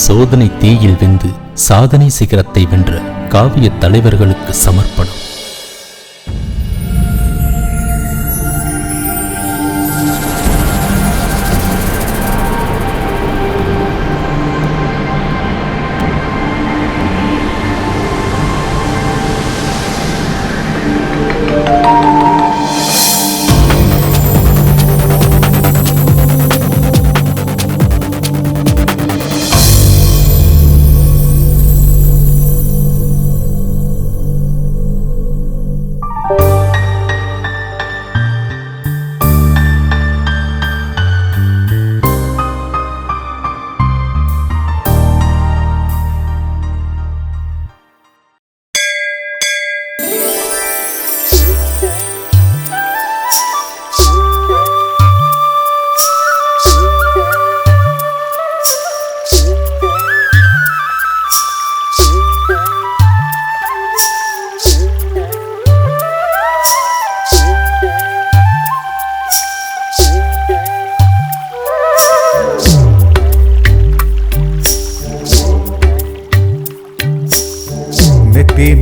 சோதனை தீயில் வெந்து சாதனை சிகரத்தை வென்ற காவிய தலைவர்களுக்கு சமர்ப்பணம்.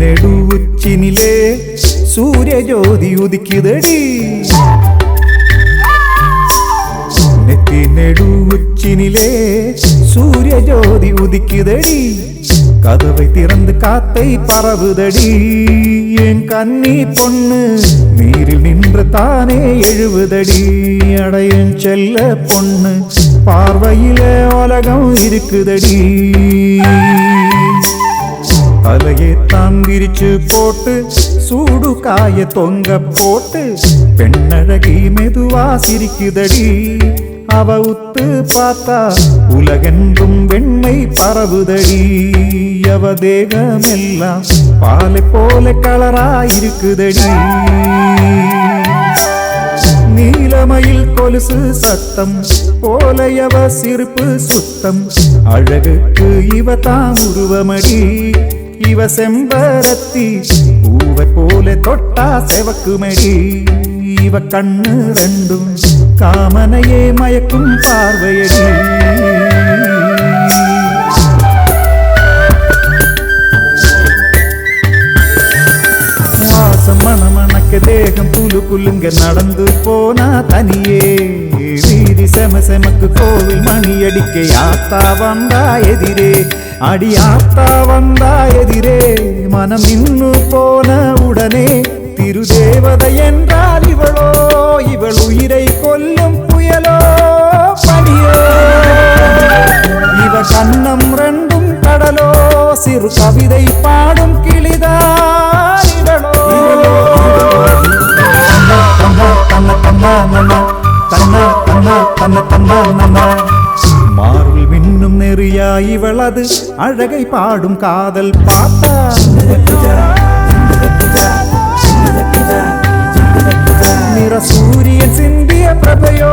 நெடு உச்சினிலே சூரிய ஜோதி உதிக்குதடி, நெத்தி நெடு உச்சினிலே சூரிய ஜோதி உதிக்குதடி, கதவை திறந்து காத்தை பரவுதடி, என் கன்னி பொண்ணு நீரில் நின்று தானே எழுவுதடி, அடையன் செல்ல பொண்ணு பார்வையில உலகம் இருக்குதடி, தலையை தாங்கிரிச்சு போட்டு சூடு காய தொங்க போட்டு பெண்ணழகி மெதுவா சிரிக்குதடி, அவ உத்து பார்த்தா உலகென்றும் வெண்மை பரவுதடி, அவ தேகமெல்லாம் பாலை போல கலராயிருக்குதடி, நீலமயில் கொலுசு சத்தம் போலையவ சிரிப்பு சுத்தம், அழகுக்கு இவ தான் உருவமடி, இவ செம்பரத்தி பூவை போல தொட்டா செவக்குமடி, இவ கண்ணு ரெண்டும் காமனையே மயக்கும் பார்வையடி, வாசம் மணமணக்க தேகம் புலு புல்லுங்க நடந்து போனா தனியே, வீதி செம செமக்கு கோவில் மணி அடிக்க யாத்தா வந்தா எதிரே, அடி ஆத்தா வந்தா எதிரே, மனம் நின்னு போன உடனே திருதேவதை என்றால் இவளோ, இவள் உயிரை கொல்லும் புயலோ பணியோ, இவ கண்ணம் ரெண்டும் கடலோ, சிறு கவிதை பாடும் கிளிதான் இவளோ, மார்பில் மின்னும் நெறியா இவளது அழகை பாடும் காதல் பாப்பா, நிற சூரியன் சிந்திய பிரபையோ,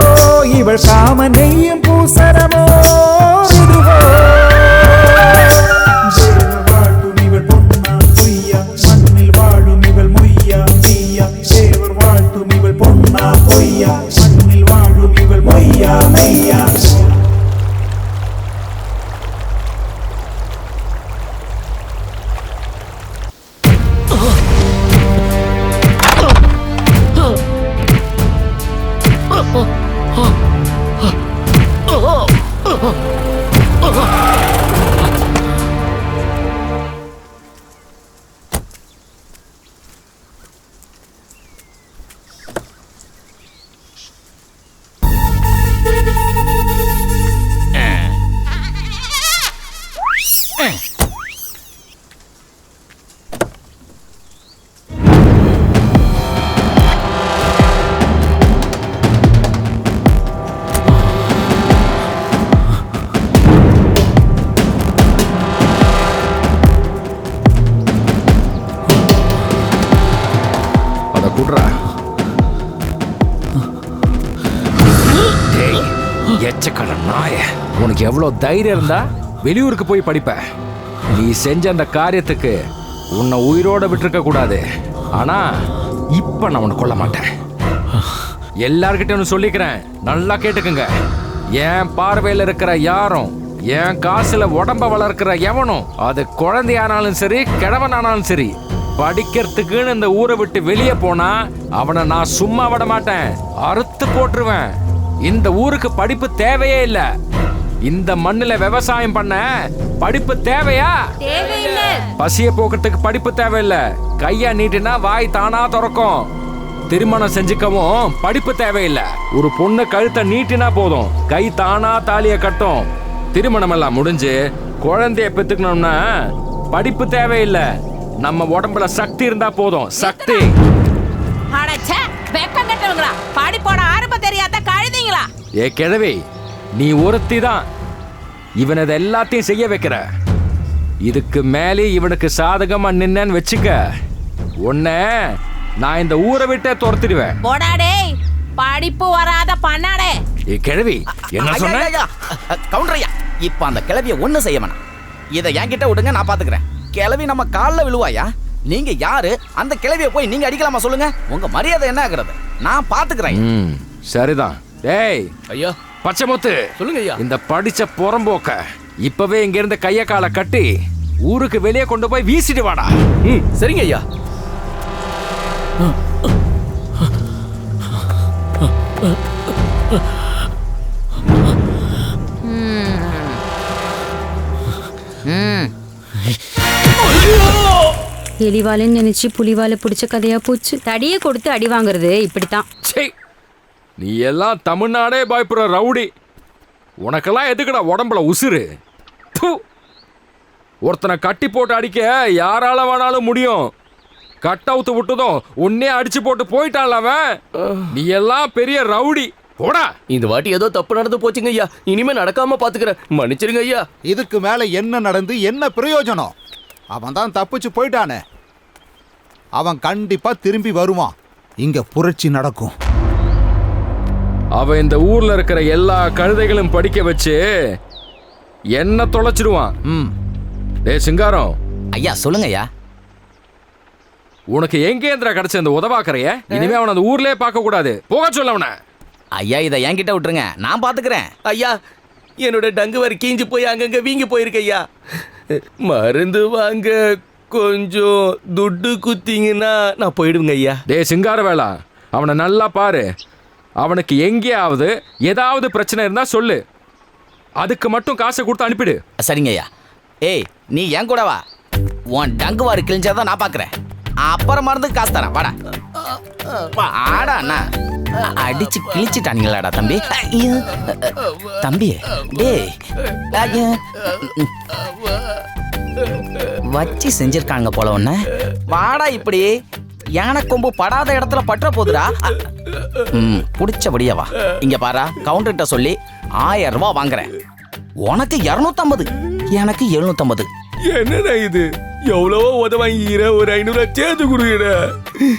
இவள் காம நெய்யும் பூசரமோ, வாழும் இவள் பொன்னா பொய்யா, மண்ணில் வாழும் இவள் மொய்யா மெய்யா, தேவர் வாழ்த்தும் இவள் பொன்னா பொய்யா, மண்ணில் வாழும் இவள் மொய்யா மெய்யா. உனக்கு எவ்வளவு தைரியம் இருந்தா வெளியூருக்கு போய் படிப்ப? நீ செஞ்ச அந்த காரியத்துக்கு உன்னை உயிரோட விட்டுருக்க கூடாது. ஆனா இப்ப நான் உன்னை கொல்ல மாட்டேன். எல்லார்கிட்ட ஒன்று சொல்லிக்கிறேன், நல்லா கேட்டுக்குங்க. என் பார்வையில் இருக்கிற யாரும், என் காசுல உடம்ப வளர்க்கிற எவனும், அது குழந்தையானாலும் சரி கிழவனானாலும் சரி, படிக்கிறதுக்குன்னு இந்த ஊரை விட்டு வெளியே போனா அவனை நான் சும்மா விட மாட்டேன், அறுத்து போட்டுருவேன். இந்த ஊருக்கு படிப்பு தேவையே இல்ல. இந்த மண்ணுல விவசாயம் பண்ண படிப்பு தேவையா? தேவையில்லை. பசிய போக்குறதுக்கு படிப்பு தேவையில்ல. கையா நீட்டினா வாய் தானா திறக்கும். திருமணம் செஞ்சுக்கவும் படிப்பு தேவையில்லை. ஒரு பொண்ணு கழுத்தை நீட்டினா போதும், கை தானா தாலிய கட்டும். திருமணம் எல்லாம் முடிஞ்சு குழந்தைய பெத்துக்கணும்னா படிப்பு தேவையில்லை. நம்ம உடம்புல சக்தி இருந்தா போதும். சக்தி. அடச்சே, வெக்கம் கட்டவங்களா, படிப்போட ஆரம்பம் தெரியாத கழுதிங்களா? ஏ கிழவி, நீ ஒருத்தி தான் இவன் இதை எல்லாத்தையும் செய்ய வைக்கிற. இதுக்கு மேலே இவனுக்கு சாதகமா நின்னு வச்சுக்க, உன்னை நான் இந்த ஊரை விட்டே துரத்திடுவேன். போடாடே, படிப்பு வராத பண்ணாடே. ஏ கிழவி, என்ன சொன்ன? கவுண்டர் ஐயா, இப்ப அந்த கிழவிய ஒண்ணு செய்ய வேணாம். இதை என்கிட்ட விடுங்க, நான் பாத்துக்கிறேன். கிழவி நம்ம காலில் விழுவாயா? நீங்க யாரு? அந்த கிழவிய போய் நீங்க அடிக்கலாமா சொல்லுங்க? உங்க மரியாதை என்ன ஆகுறது? நான் பாத்துக்கிறேன். சரிதான். டேய் ஐயா, பச்சை முத்து, சொல்லுங்க ஐயா. இந்த படிச்ச புறம்போக்க இப்பவே இங்க இருந்து கைய காலை கட்டி ஊருக்கு வெளியே கொண்டு போய் வீசிட்டு வாடா. சரிங்க ஐயா. எலிவாலன்னு நினைச்சு புலிவால பிடிச்ச கதையா போச்சு. தடியை கொடுத்து அடி வாங்குறது இப்படித்தான். சே, நீ எல்லாம் தமிழ்நாடே பயப்படுற ரவுடி. உனக்கெல்லாம் எதுக்குடா உடம்புல உசுறு? து. ஒருத்தனை கட்டி போட்டு அடிக்க யாரால வேணாலும் முடியும். கட் அவுத்து விட்டதும் உன்னே அடிச்சு போட்டு போயிட்டான்ல அவன். நீ எல்லாம் பெரிய ரவுடி. போடா. இந்த வாட்டி ஏதோ தப்பு நடந்து போச்சுங்க ஐயா. இனிமே நடக்காம பாத்துக்கிறேன். மன்னிச்சிருங்க ஐயா. இதுக்கு மேல என்ன நடந்து என்ன பிரயோஜனம்? அவன் தான் தப்பிச்சு போயிட்டானே. அவன் கண்டிப்பா திரும்பி வருவான். இங்க புரட்சி நடக்கும். அவன் இந்த ஊர்ல இருக்கிற எல்லா கழுதைகளும் படிக்க வச்சு என்ன தொலைச்சிடுவான். டேய் சிங்காரம் ஐயா சொல்லுங்க ஐயா. உனக்கு எங்கேந்திரா கிடைச்ச இந்த உதவாக்கறைய? இனிமே அவன் அந்த ஊர்லயே பார்க்க கூடாது. போக சொல்ல அவனை. ஐயா இதை என்கிட்ட விட்டுருங்க, நான் பாத்துக்கிறேன். ஐயா, என்னோட டங்கு வர கீஞ்சு போய் அங்கங்க வீங்கி போயிருக்கு ஐயா. மருந்து வாங்க கொஞ்சம் துட்டு குத்திங்கன்னா நான் போயிடுங்க ஐயா. டேய் சிங்கார வேளா, அவனை நல்லா பாரு. அவனுக்கு எங்கேயாவது ஏதாவது பிரச்சனை இருந்தா சொல்லு. அதுக்கு மட்டும் காசை கொடுத்து அனுப்பிடு. சரிங்க ஐயா. ஏய், நீ என் கூட வா. உன் டங்கு வாரு கிழிஞ்சாதான் நான் பாக்குறேன். அப்புறம் மருந்து காசு தரேன். வாடா ஆடா அண்ணா. அடிச்சு கிழிச்சிட்டானுங்களாடா தம்பி. தம்பி டேய் வச்சு செஞ்சிருக்காங்க போல ஒண்ணு. வாடா இப்படி. யானை கொம்பு படாத இடத்துல பற்ற போதுடா. புடிச்சபடியா வா. இங்க பாரா, கவுண்டர்கிட்ட சொல்லி 1000 ரூபாய் வாங்குறேன். உனக்கு 250, எனக்கு 750. என்னடா இது? எவ்வளவோ உத வாங்கிக்கிற, ஒரு 500 சேர்த்து கொடுக்கிற.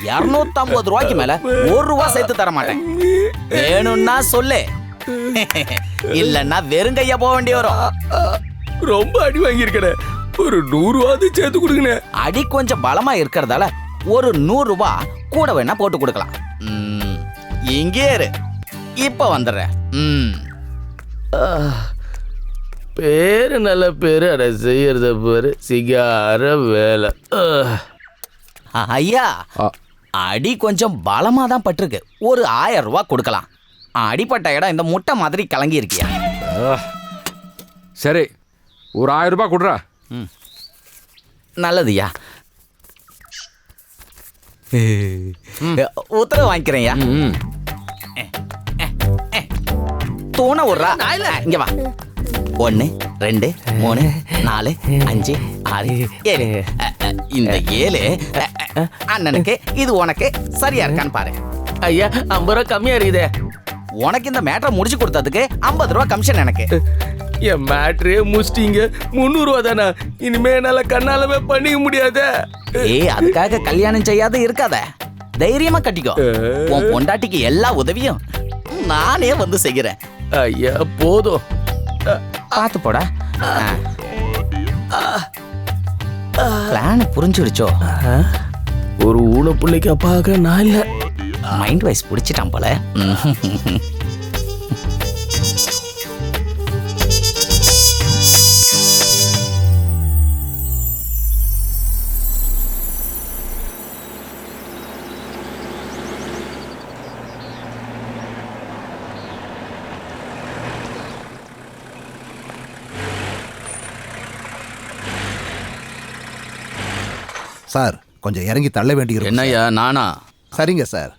250 ரூபாய்க்கு மேல 1 ரூபாய் சேர்த்து தர மாட்டேன். வேணும்னா சொல்லு, இல்லன்னா வெறுங்கையா போக வேண்டி வரும். ரொம்ப அடி வாங்கியிருக்கட, ஒரு 100 ரூபாய் சேர்த்து கொடுங்க. அடி கொஞ்சம் பலமா இருக்கிறதால ஒரு 100 ரூபாய் கூட வேணா போட்டு கொடுக்கலாம். இங்கே இரு, இப்ப வந்துடுறேன். பேரு நல்ல பேரு, அட செய்யறத பேரு சிகார வேலை. ஐயா, அடி கொஞ்சம் பலமா தான் பட்டிருக்கு. ஒரு 1000 ரூபாய் கொடுக்கலாம். அடிப்பட்ட இடம் இந்த முட்டை மாதிரி கலங்கி இருக்கியா? சரி, ஒரு 1000 ரூபாய் கொடுறா. நல்லதுயா. உத்தரவு வாங்கிக்கிறேன்யா. தூண விடுறா. இங்க வா. 1 2 3 4 5 6 7. இந்த 7 அண்ணனுக்கு, இது உனக்கு சரியா இருக்கான்னு பாரு. ஐயா, 50 ரூபா கம்மியா இருக்குதே. உனக்கு இந்த மேட்டரை முடிச்சு கொடுத்ததுக்கு 50 ரூபா கமிஷன் எனக்கு. என் மேட்ரே முடிச்சிட்டீங்க. 300 ரூபா தானே. இனிமே என்னால கண்ணாலவே பண்ணிக்க முடியாத. அதுக்காக கல்யாணம் செய்யாத இருக்காத. தைரியமா கட்டிக்கோ. உன் பொண்டாட்டிக்கு எல்லா உதவியும் நானே வந்து செய்கிறேன். ஐயா போதும். பார்த்து போடா. பிளான் புரிஞ்சுடுச்சோ? ஒரு ஊன பிள்ளைக்கு அப்பாக நான் இல்ல. மைண்ட் வைஸ் பிடிச்சிட்டான் போல. கொஞ்சம் இறங்கி தள்ள வேண்டியிருக்கு. என்னய்யா நானா? சரிங்க சார்,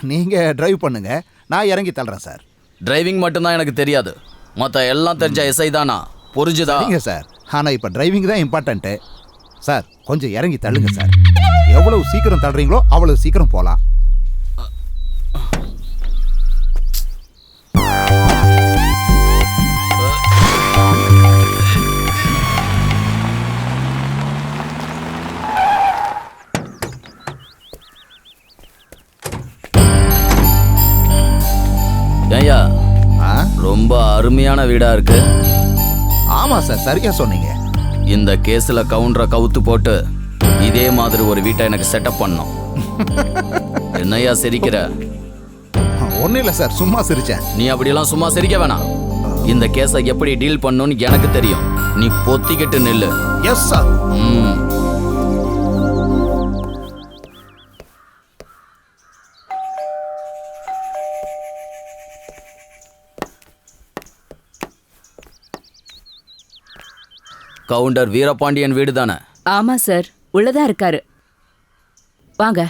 நீங்கள் டிரைவ் பண்ணுங்க, நான் இறங்கி தள்ளுறேன் சார். டிரைவிங் மட்டும்தான் எனக்கு தெரியாது, மற்ற எல்லாம் தெரிஞ்ச எஸ்ஐ தானா? புரிஞ்சுதா? சரிங்க சார், ஆனால் இப்போ டிரைவிங் தான் இம்பார்ட்டண்ட்டு. சார் கொஞ்சம் இறங்கி தள்ளுங்க சார். எவ்வளவு சீக்கிரம் தள்ளுறீங்களோ அவ்வளவு சீக்கிரம் போகலாம். ஏய்யா, ஆ ரொம்ப அருமையான வீடா இருக்கு. ஆமாம் சார், சரியா சொன்னீங்க. இந்த கேஸ்ல கவுண்டரை கவுத்து போட்டு இதே மாதிரி ஒரு வீட்டை எனக்கு செட்டப் பண்ணோம். என்னய்யா சிரிக்கிற? ஒன்றும் இல்லை சார், சும்மா சிரிச்சேன். நீ அப்படியெல்லாம் சும்மா சிரிக்க வேணாம். இந்த கேஸை எப்படி டீல் பண்ணணும்னு எனக்கு தெரியும். நீ பொத்திக்கிட்டு நில்லு. Yes sir. ம். கவுண்டர் வீரபாண்டியன் வீடு தானே? ஆமா சார், உள்ளதா இருக்காரு. வாங்க.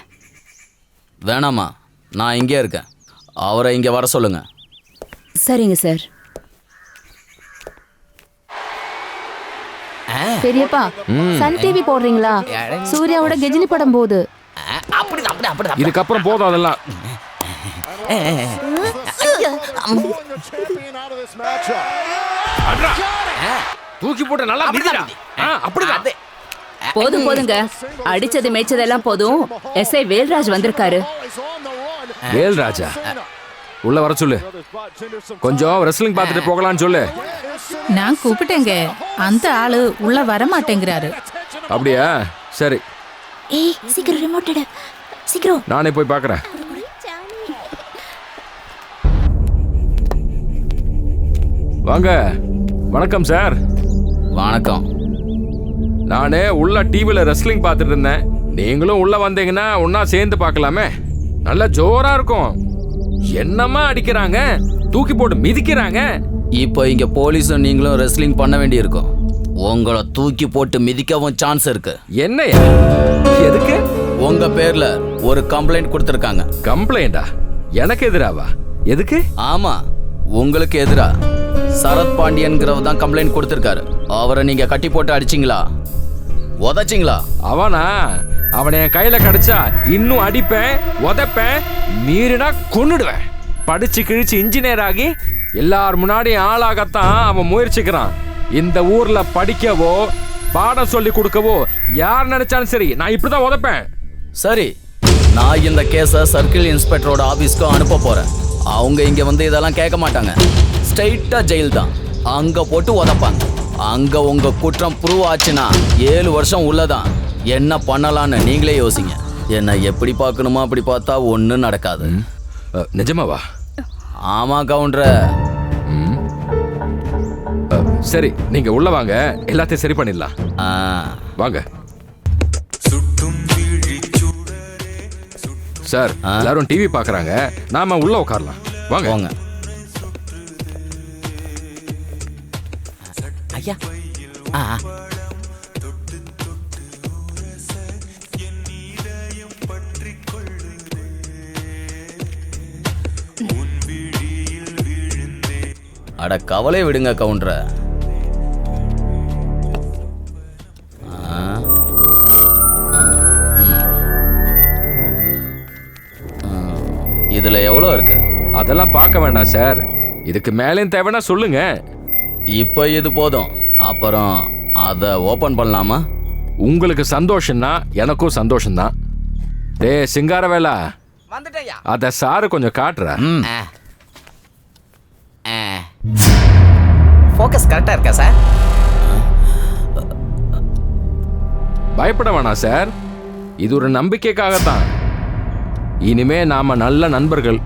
வேணாமா, நான் இங்கே இருக்கேன். அவரை இங்கே வர சொல்லுங்க. சரிங்க சார். பெரியப்பா, சன் டிவி போடுறீங்களா? சூர்யாவோட கெஜினி படம் போகுது. இதுக்கப்புறம் போதும் அதெல்லாம். தூக்கி போட்டு நல்லா மிதிடா. அப்படிதான். போதும் போதுங்க, அடிச்சது மேய்ச்சதெல்லாம் போதும். எஸ்ஐ வேல்ராஜ் வந்திருக்காரு. வேல்ராஜா உள்ள வர சொல்லு. கொஞ்சம் ரெஸ்லிங் பார்த்துட்டு போகலான்னு சொல்லு. நான் கூப்பிட்டேங்க, அந்த ஆளு உள்ள வர மாட்டேங்கிறாரு. அப்படியா? சரி, ஏய் சீக்கிரம் ரிமோட் எடு, சீக்கிரம். நானே போய் பார்க்குறேன். வாங்க. வணக்கம் சார். வணக்கம். நானே உள்ள டிவியில் ரெஸ்லிங் பார்த்துட்டு இருந்தேன். நீங்களும் உள்ள வந்தீங்கன்னா ஒன்னா சேர்ந்து பார்க்கலாமே. நல்ல ஜோரா இருக்கும். என்னமா அடிக்கிறாங்க, தூக்கி போட்டு மிதிக்கிறாங்க. இப்போ இங்க போலீஸும் நீங்களும் ரெஸ்லிங் பண்ண வேண்டியிருக்கும். உங்களை தூக்கி போட்டு மிதிக்கவும் சான்ஸ் இருக்கு. என்னையா? எதுக்கு? உங்க பேர்ல ஒரு கம்ப்ளைண்ட் கொடுத்துருக்காங்க. கம்ப்ளைண்டா? எனக்கு எதிராவா? எதுக்கு? ஆமா, உங்களுக்கு எதிரா சரத் பாண்டியன்கிறவர் தான் கம்ப்ளைண்ட் கொடுத்துருக்காரு. அவரை நீங்க கட்டி போட்டு அடிச்சிங்களா, உதச்சிங்களா? அவனா? அவனை என் கையில கிடைச்சா இன்னும் அடிப்பேன், உதைப்பேன், மீறினா கொன்னுடுவேன். படிச்சு கிழிச்சு இன்ஜினியர் ஆகி எல்லார் முன்னாடியும் ஆளாகத்தான் அவன் முயற்சிக்கிறான். இந்த ஊர்ல படிக்கவோ பாடம் சொல்லி கொடுக்கவோ யார் நினைச்சாலும் சரி, நான் இப்படிதான் உதைப்பேன். சரி, நான் இந்த கேஸை சர்க்கிள் இன்ஸ்பெக்டரோட ஆபீஸ்க்கு அனுப்ப போறேன். அவங்க இங்க வந்து இதெல்லாம் கேட்க மாட்டாங்க. ஸ்ட்ரைட்டா ஜெயில் தான், அங்க போட்டு உதப்பாங்க. அங்க உங்க குற்றம் ப்ரூவ் ஆச்சுன்னா 7 வருஷம் உள்ளதான். என்ன பண்ணலான்னு நீங்களே யோசிங்க. என்ன எப்படி பார்க்கணுமோ அப்படி பார்த்தா ஒன்றும் நடக்காது. நிஜமாவா? ஆமா கவுண்டர. சரி, நீங்க உள்ள வாங்க, எல்லாத்தையும் சரி பண்ணிடலாம். வாங்க சார். எல்லாரும் டிவி பார்க்கறாங்க, நாம உள்ள உட்காரலாம். வாங்க வாங்க. ஐயா, அட கவலை விடுங்க கவுண்டர. இதுல எவ்வளோ இருக்கு? அதெல்லாம் பார்க்க வேண்டாம் சார், இதுக்கு மேலேயும் தேவைன்னா சொல்லுங்க. இப்போ இது போதும், அப்புறம் அதை ஓபன் பண்ணலாமா? உங்களுக்கு சந்தோஷம்னா எனக்கும் சந்தோஷம்தான். டே சிங்காரவேலா, அத சாரு கொஞ்சம் காட்டுற. ஃபோக்கஸ் கரெக்டா இருக்கா சார்? பயப்பட வேணாம் சார், இது ஒரு நம்பிக்கைக்காகத்தான். இனிமே நாம நல்ல நண்பர்கள்.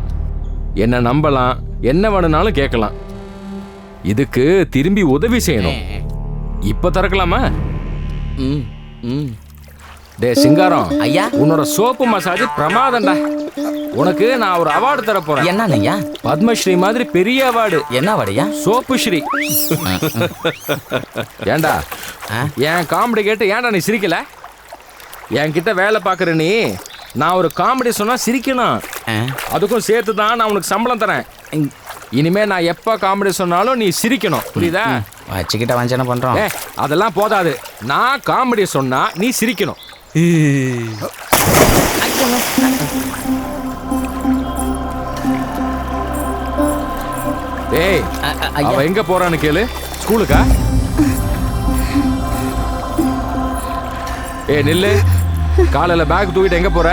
என்ன நம்பலாம், என்ன வேணும்னாலும் கேட்கலாம். இதுக்கு திரும்பி உதவி செய்யணும். இப்ப திறக்கலாமா? டே சிங்காரம் ஐயா, உன்னோட சோப்பு மசாஜ் பிரமாதம்டா. உனக்கு நான் ஒரு அவார்டு தர போறேன். என்னங்கய்யா? பத்மஸ்ரீ மாதிரி பெரிய அவார்டு. என்ன அவார்டுயா? சோப்பு ஸ்ரீ. ஏண்டா என் காமெடி கேட்டு ஏன்டா நீ சிரிக்கல? என்கிட்ட வேலை பார்க்குற நீ நான் ஒரு காமெடி சொன்னா சிரிக்கணும். அதுக்கும் சேர்த்து தான் நான் உனக்கு சம்பளம் தரேன். இனிமே நான் எப்போ காமெடி சொன்னாலும் நீ சிரிக்கணும், புரியுதா? வச்சுக்கிட்ட வஞ்சனை பண்றோம். அதெல்லாம் போதாது, நான் காமெடி சொன்னா நீ சிரிக்கணும். ஏய், அவ எங்க போறான்னு கேளு. ஸ்கூலுக்கா? ஏய் நில்லு, காலையில பேக் தூக்கிட்டு எங்க போற?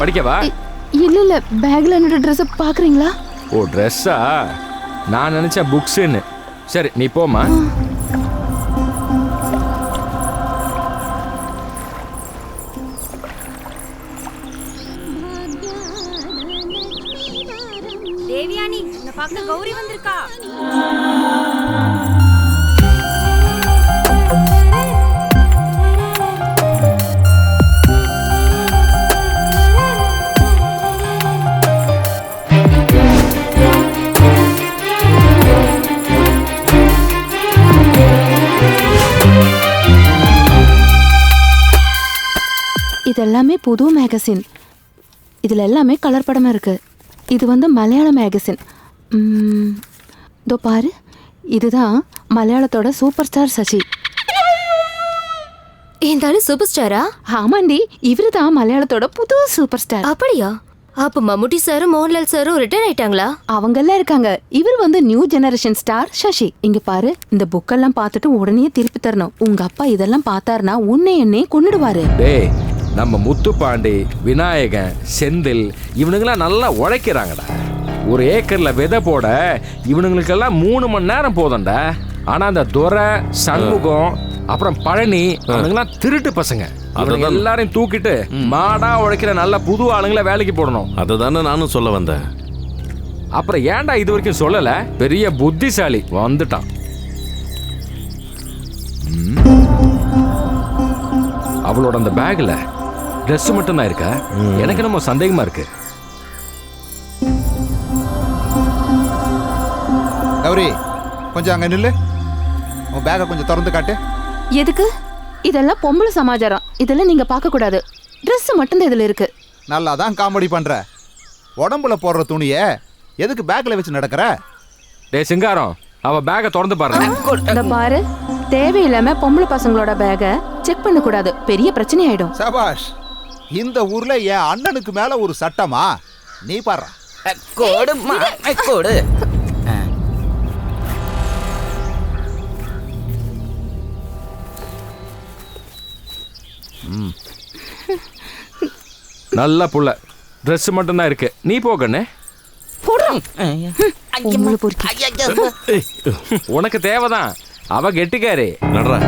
படிக்கவா? இல்ல பேக்ல என்னோட ட்ரெஸ் பாக்குறீங்களா? ஓ ட்ரெஸ்ஸா? நான் நினைச்சேன் புக்ஸ்ன்னு. சரி நீ போமா. தேவியானி, இந்த பக்கம் கௌரி வந்திருக்கா. இதெல்லாமே புது மேகசின். இதுல எல்லாமே கலர் படமா இருக்கு. இது வந்து மலையாள மேகசின். இதோ பாரு, இதுதான் மலையாளத்தோட சூப்பர் ஸ்டார் சசி. இருந்தாலும் சூப்பர் ஸ்டாரா? ஆமாண்டி, இவரு தான் மலையாளத்தோட புது சூப்பர் ஸ்டார். அப்படியா? அப்ப மம்முட்டி சாரும் மோகன்லால் சாரும் ரிட்டர்ன் ஆயிட்டாங்களா? அவங்க எல்லாம் இருக்காங்க. இவர் வந்து நியூ ஜெனரேஷன் ஸ்டார் சசி. இங்க பாரு, இந்த புக்கெல்லாம் பார்த்துட்டு உடனே திருப்பி தரணும். உங்க அப்பா இதெல்லாம் பார்த்தாருன்னா உன்னை என்னையே கொன்னுடுவாரு. டேய், நம்ம முத்துப்பாண்டி, விநாயகன், செந்தில் இவனுங்கெல்லாம் நல்லா உழைக்கிறாங்கடா. ஒரு ஏக்கர்ல விதை போட இவனுங்களுக்கெல்லாம் 3 மணி நேரம் போதும்டா. ஆனா அந்த துரை, சண்முகம், அப்புறம் பழனி அவனுங்கெல்லாம் திருட்டு பசங்க. அவங்க எல்லாரையும் தூக்கிட்டு மாடா உழைக்கிற நல்ல புது ஆளுங்களை வேலைக்கு போடணும். அததானே நானும் சொல்ல வந்தேன். அப்புறம் ஏன்டா இது வரைக்கும் சொல்லல? பெரிய புத்திசாலி வந்துட்டான். அவளோட அந்த பேக்ல ட்ரெஸ் மட்டும் தான் இருக்கா? எனக்கு நம்ம சந்தேகமா இருக்கு. கௌரி, கொஞ்சம் அங்க நில்லு. உன் பேக்கை கொஞ்சம் திறந்து காட்டு. எதுக்கு? இதெல்லாம் பொம்பளை சமாச்சாரம். இதெல்லாம் நீங்க பார்க்க கூடாது. ட்ரெஸ் மட்டும்தான் இதுல இருக்கு. நல்லா தான் காமெடி பண்ற. உடம்புல போடுற துணியை எதுக்கு பேக்ல வச்சு நடக்கிற? டேய் சிங்காரம், அவ பேக்கை திறந்து பாரு. இந்த பாரு, தேவையில்லாம பொம்பளை பசங்களோட பேக்கை செக் பண்ண கூடாது. பெரிய பிரச்சனை ஆயிடும். சபாஷ். இந்த ஊர்ல என் அண்ணனுக்கு மேல ஒரு சட்டமா? நீ பாரு. கோடுமா கோடு. நல்ல புள்ள. ட்ரெஸ் மட்டும் தான் இருக்கு. நீ போகண்ணே. உனக்கு தேவைதான். அவ கெட்டிக்காரு. நடரா.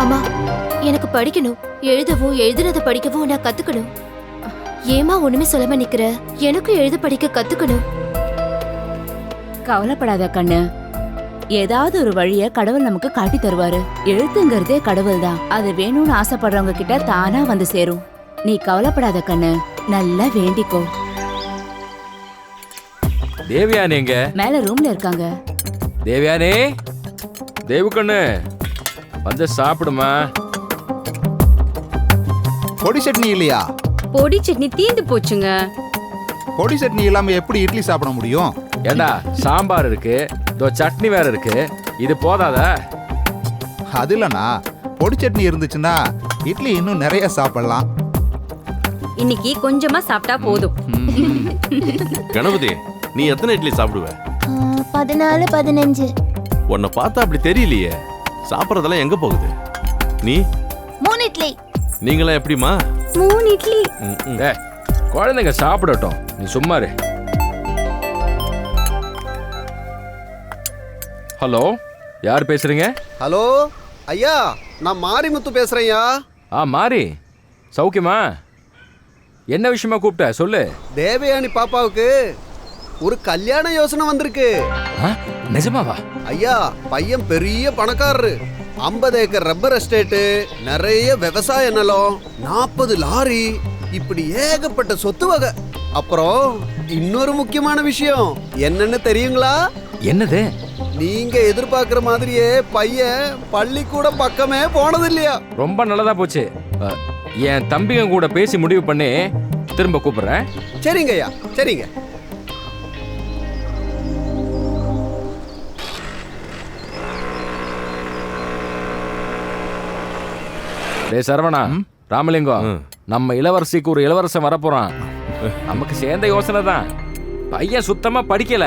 அம்மா, எனக்கு படிக்கணும். எழுதவும் எழுதுனதை படிக்கவும் நான் கத்துக்கணும். ஏமா ஒண்ணுமே சொல்லாம நிக்கிற? எனக்கும் எழுத படிக்க கத்துக்கணும். கவலைப்படாத கண்ணு, ஏதாவது ஒரு வழிய கடவுள் நமக்கு காட்டி தருவாரு. எழுத்துங்கிறதே கடவுள் தான். அது வேணும்னு ஆசைப்படுறவங்க கிட்ட தானா வந்து சேரும். நீ கவலைப்படாத கண்ணு, நல்லா வேண்டிக்கோ. தேவியானி எங்க? மேல ரூம்ல இருக்காங்க. தேவியானி, தேவு கண்ணு வந்து சாப்பிடுமா. பொடி சட்னி இல்லையா? பொடி சட்னி தீந்து போச்சுங்க. பொடி சட்னி இல்லாம எப்படி இட்லி சாப்பிட முடியும்? ஏண்டா, சாம்பார் இருக்கு, சட்னி வேற இருக்கு. இது போதாதா? அது இல்லண்ணா, பொடி சட்னி இருந்துச்சுன்னா இட்லி இன்னும் நிறைய சாப்பிடலாம். இன்னைக்கு கொஞ்சமா சாப்பிட்டா போதும். கணபதி, நீ எத்தனை இட்லி சாப்பிடுவ? 14, 15. உன்னை பார்த்தா அப்படி தெரியலையே. சாப்பிட்றதெல்லாம் எங்க போகுது? நீ 3 இட்லி. நீங்களாம் எப்படிமா? 3 இட்லி. குழந்தைங்க சாப்பிடட்டும், நீ சும்மா இரு. ஹலோ, யார் பேசுறீங்க? ஹலோ ஐயா, நான் மாரிமுத்து பேசுறேன்யா. மாரி, சௌக்கியமா? என்ன விஷயமா கூப்பிட்ட சொல்லு. தேவயானி பாப்பாவுக்கு ஒரு கல்யாண யோசனை வந்திருக்கு. நிஜமாவா? ஐயா, பையன் பெரிய பணக்காரரு. 50 ஏக்கர் ரப்பர் எஸ்டேட்டு, நிறைய விவசாய நிலம், 40 லாரி, இப்படி ஏகப்பட்ட சொத்து வகை. அப்புறம் இன்னொரு முக்கியமான விஷயம் என்னன்னு தெரியுங்களா? என்னது? நீங்க எதிர்பார்க்கிற மாதிரியே பையன் பள்ளிக்கூடம் பக்கமே போனது இல்லையா? ரொம்ப நல்லதா போச்சு. என் தம்பிங்க கூட பேசி முடிவு பண்ணி திரும்ப கூப்பிடுறேன். சரிங்க ஐயா, சரிங்க. டேய் சரவணா, ராமலிங்கம், நம்ம இளவரசிக்கு ஒரு இளவரசன் வரப்போறான். நமக்கு சேர்ந்த யோசனை தான். பையன் சுத்தமா படிக்கல,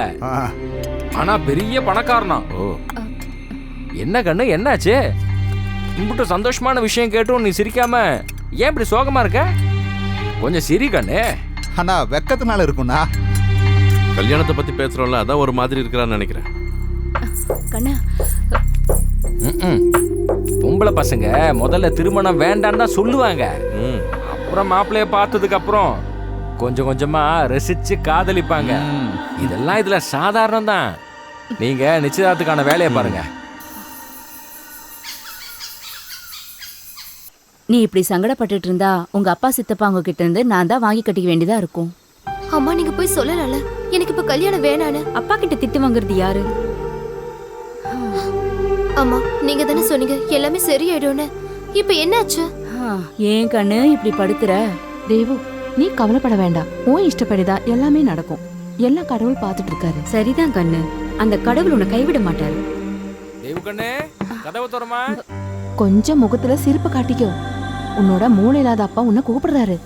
ஆனா பெரிய பணக்காரனா. என்ன கண்ணு, என்னாச்சு? இம்புட்டு சந்தோஷமான விஷயம் கேட்டும் நீ சிரிக்காம ஏன் இப்படி சோகமா இருக்க? கொஞ்சம் சிரி கண்ணு. அண்ணா வெக்கத்தினால இருக்குண்ணா. கல்யாணத்தை பத்தி பேசுறோம்ல, அதான் ஒரு மாதிரி இருக்கிறான்னு நினைக்கிறேன். கண்ணா, பொம்பளை பசங்க முதல்ல திருமணம் வேண்டான்னு தான் சொல்லுவாங்க. அப்புறம் மாப்பிள்ளைய பார்த்ததுக்கு அப்புறம் கொஞ்சம் கொஞ்சமா ரசிச்சு காதலிப்பாங்க. இதெல்லாம் இதுல சாதாரணம் தான். நீங்க நிச்சயதார்த்தத்துக்கான வேலையை பாருங்க. நீ இப்படி சங்கடப்பட்டுட்டு இருந்தா உங்க அப்பா சித்தப்பாங்க கிட்ட இருந்து நான் தான் வாங்கி கட்டிக்க வேண்டியதா இருக்கும். அம்மா நீங்க போய் சொல்லலாம்ல, எனக்கு இப்ப கல்யாணம் வேணான்னு. அப்பா கிட்ட திட்டு வாங்குறது யாரு? அம்மா நீங்க தானே சொன்னீங்க எல்லாமே சரியாயிடும்னு. இப்ப என்னாச்சு? ஏன் கண்ணு இப்படி படுத்துற? தேவு, நீ கவலைப்பட வேண்டாம். உன் இஷ்டப்படிதான் எல்லாமே நடக்கும். எல்லாம் கடவுள் பார்த்துட்டு இருக்காரு. சரிதான் கண்ணு, அந்த கடவுள் உன்னை கைவிட மாட்டாரு. தேவு கண்ணு, கதவு திறமா. கொஞ்சம் முகத்துல சிரிப்பு காட்டிக்கோ. உன்னோட மூளை இல்லாத அப்பா உன்னை கூப்பிடுறாரு.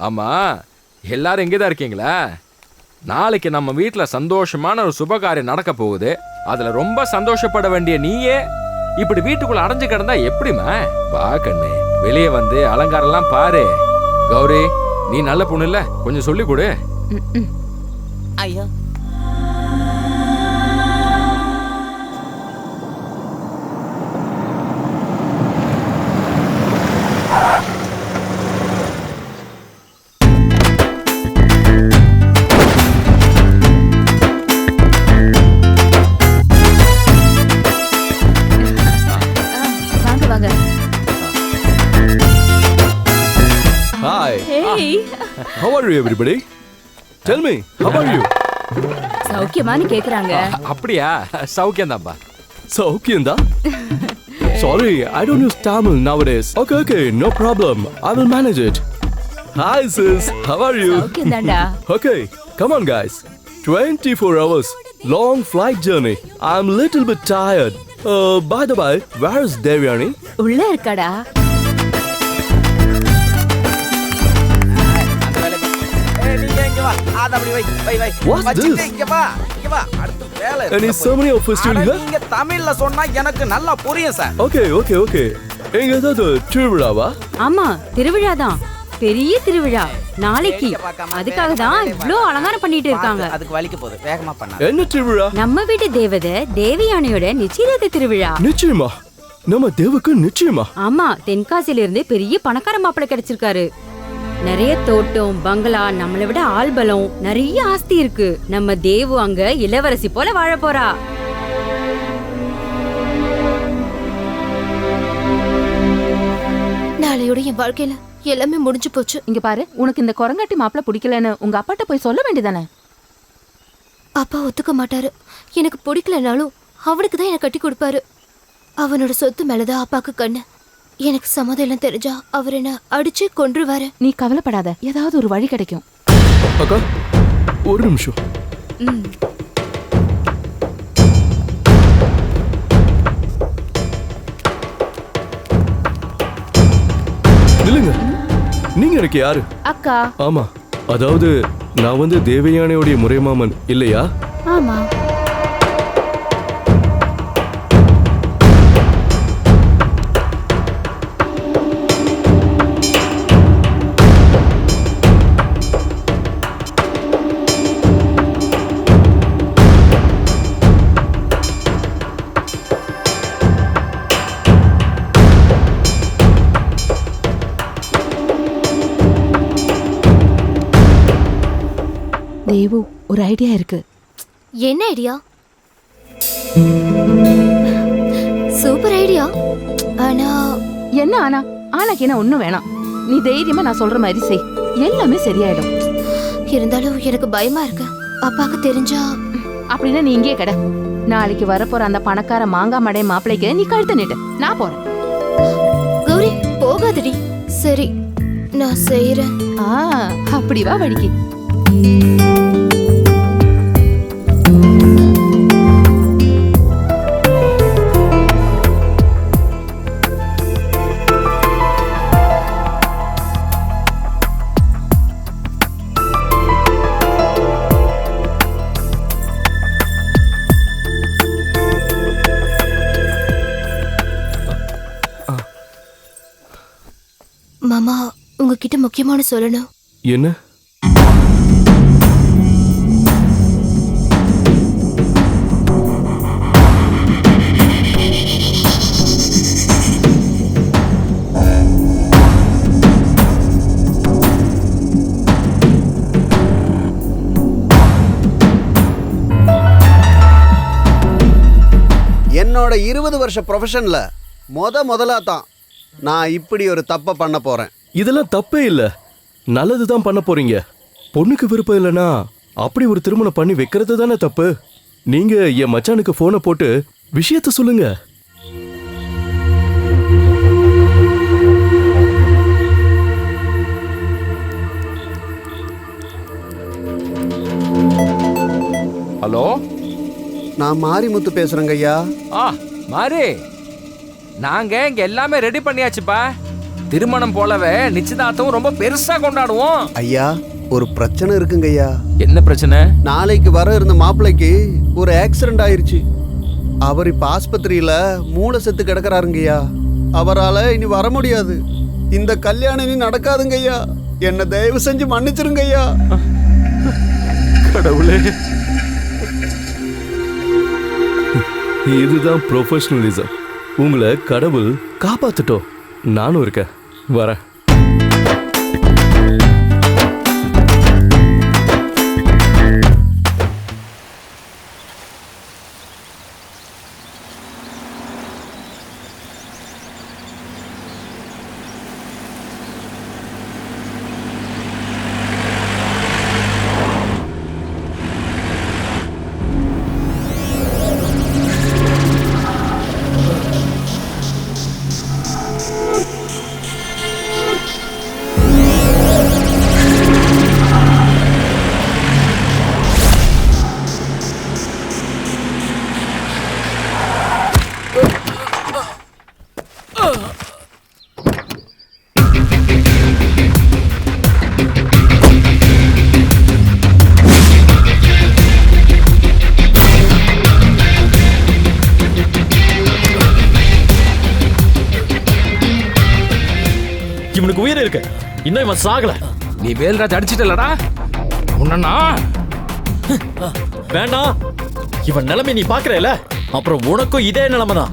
ஆமா, எல்லாரும் இங்கேதான் இருக்கீங்களா? நாளைக்கு நம்ம வீட்டுல சந்தோஷமான ஒரு சுபகாரியம் நடக்க போகுது. அதுல ரொம்ப சந்தோஷப்பட வேண்டிய நீயே இப்படி வீட்டுக்குள்ள அடைஞ்சு கிடந்தா எப்படிமா? வா கண்ணு, வெளியே வந்து அலங்காரம் எல்லாம் பாரு. கௌரி, நீ நல்ல பொண்ணு இல்ல, கொஞ்சம் சொல்லி கொடு. ஐயோ, வாங்க வாங்க. Hi. Hey. How are you everybody? Tell me, how are you? சௌக்கியமான்னு கேக்குறாங்க. அப்படியா? சௌக்கியம் தான்ப்பா. சௌக்கியம் தான்? Sorry, I don't use Tamil nowadays. Okay, no problem. I will manage it. Hi sis, how are you? சௌக்கியம் தான்டா. Okay, come on guys. 24 hours, long flight journey. I'm little bit tired. By the way, where is Devyani? உள்ள இருக்காடா. What's this? Any ceremony or festival here? நீங்க தமிழ்ல சொன்னா எனக்கு நல்லா புரியும் சார். Okay. எங்க ஏதாவது திருவிழாவா? ஆமா, திருவிழா தான். பெரிய திருவிழா நாளைக்கு. அதுக்காக தான் இவ்ளோ அலங்காரம் பண்ணிட்டு இருக்காங்க. அதுக்கு வலிக்க போகுது, வேகமா பண்ணா. என்ன திருவிழா? நம்ம வீட்டு தேவதை தேவயானையோட நிச்சயதார்த்த திருவிழா. நிச்சயமா? நம்ம தேவுக்கு நிச்சயமா? ஆமா, தென்காசில இருந்து பெரிய பணக்கார மாப்பிள்ளை கிடைச்சிருக்காரு. நிறைய தோட்டம், பங்களா, நம்மளை விட ஆள்பலம், நிறைய ஆஸ்தி இருக்கு. நம்ம தேவு அங்க இளவரசி போல வாழ போறா. நாளையோட என் வாழ்க்கையில எல்லாமே முடிஞ்சு போச்சு. இங்க பாரு, உனக்கு இந்த குரங்காட்டி மாப்பிள்ள பிடிக்கலன்னு உங்க அப்பாட்ட போய் சொல்ல வேண்டியதானே? அப்பா ஒத்துக்க மாட்டாரு. எனக்கு பிடிக்கலனாலும் அவனுக்கு தான் எனக்கு கட்டி கொடுப்பாரு. அவனோட சொத்து மேலதான் அப்பாக்கு கண்ணு. எனக்கு சம்மதம் தெரிஞ்சா அவர் என்ன அடிச்சு கொன்றுவாரு. நீ கவலைப்படாத, ஏதாவது ஒரு வழி கிடைக்கும். அக்கா, ஒரு நிமிஷம். நில்லுங்க. நீங்க எனக்கு யாரு? அக்கா. ஆமா, அதாவது நான் வந்து தேவயானையோடைய முறைமாமன் இல்லையா? ஆமா. தேவு, ஒரு ஐடியா இருக்கு. என்ன ஐடியா? Super idea. ஆனா என்ன ஆனா? ஆனாக்கு என்ன ஒண்ணும் வேணாம். நீ தைரியமா நான் சொல்ற மாதிரி செய், எல்லாமே சரியாயிடும். இருந்தாலும் எனக்கு பயமா இருக்கு. அப்பாக்கு தெரிஞ்சா? அப்படின்னா நீ இங்கே கிட. நாளைக்கு வரப்போற அந்த பணக்கார மாங்காய் மடை மாப்பிளைக்கு நீ கழுத்து நீட்டு, நான் போறேன். கௌரி போகாதடி. சரி நான் செய்யறேன். அப்படி வா வழிக்கு. மாமா உங்ககிட்ட முக்கியமான சொல்லணும். என்ன? என்னோட 20 வருஷ ப்ரொஃபஷன்ல முதலா தான் நான் இப்படி ஒரு தப்பை பண்ண போறேன். இதெல்லாம் தப்பே இல்ல, நல்லதுதான் பண்ண போறீங்க. பொண்ணுக்கு விருப்பம் இல்லைன்னா அப்படி ஒரு திருமணம் பண்ணி வைக்கிறது தானே தப்பு. நீங்க என் மச்சானுக்கு போனை போட்டு விஷயத்த சொல்லுங்க. ஹலோ, நான் மாரிமுத்து பேசுறேங்க ஐயா. மாரி, நாங்க இங்க எல்லாமே ரெடி பண்ணியாச்சுப்பா. திருமணம் போலவே நிச்சயதார்த்தம் ரொம்ப பெருசா கொண்டாடுவோம். ஐயா, ஒரு பிரச்சனை இருக்குங்க ஐயா. என்ன பிரச்சனை? நாளைக்கு வர இருந்த மாப்பிள்ளைக்கு ஒரு ஆக்சிடென்ட் ஆயிருச்சு. அவர் இப்ப ஆஸ்பத்திரியில மூளை செத்து கிடக்குறாருங்க ஐயா. அவரால இனி வர முடியாது. இந்த கல்யாணம் இனி நடக்காதுங்க ஐயா. என்ன தயவு செஞ்சு மன்னிச்சிருங்க ஐயா. கடவுளே, இதுதான் ப்ரொஃபஷனலிசம். உங்களை கடவுள் காப்பாத்துட்டோம். நானும் இருக்கேன், வரேன். இவனுக்கு உயிர் இருக்கு, இன்னும் இவன் சாகல. நீ வேல்ராஜ் அடிச்சிட்டலடா உன்னா. வேண்டாம், இவன் நிலைமை நீ பாக்குறல, அப்புறம் உனக்கும் இதே நிலைமை தான்.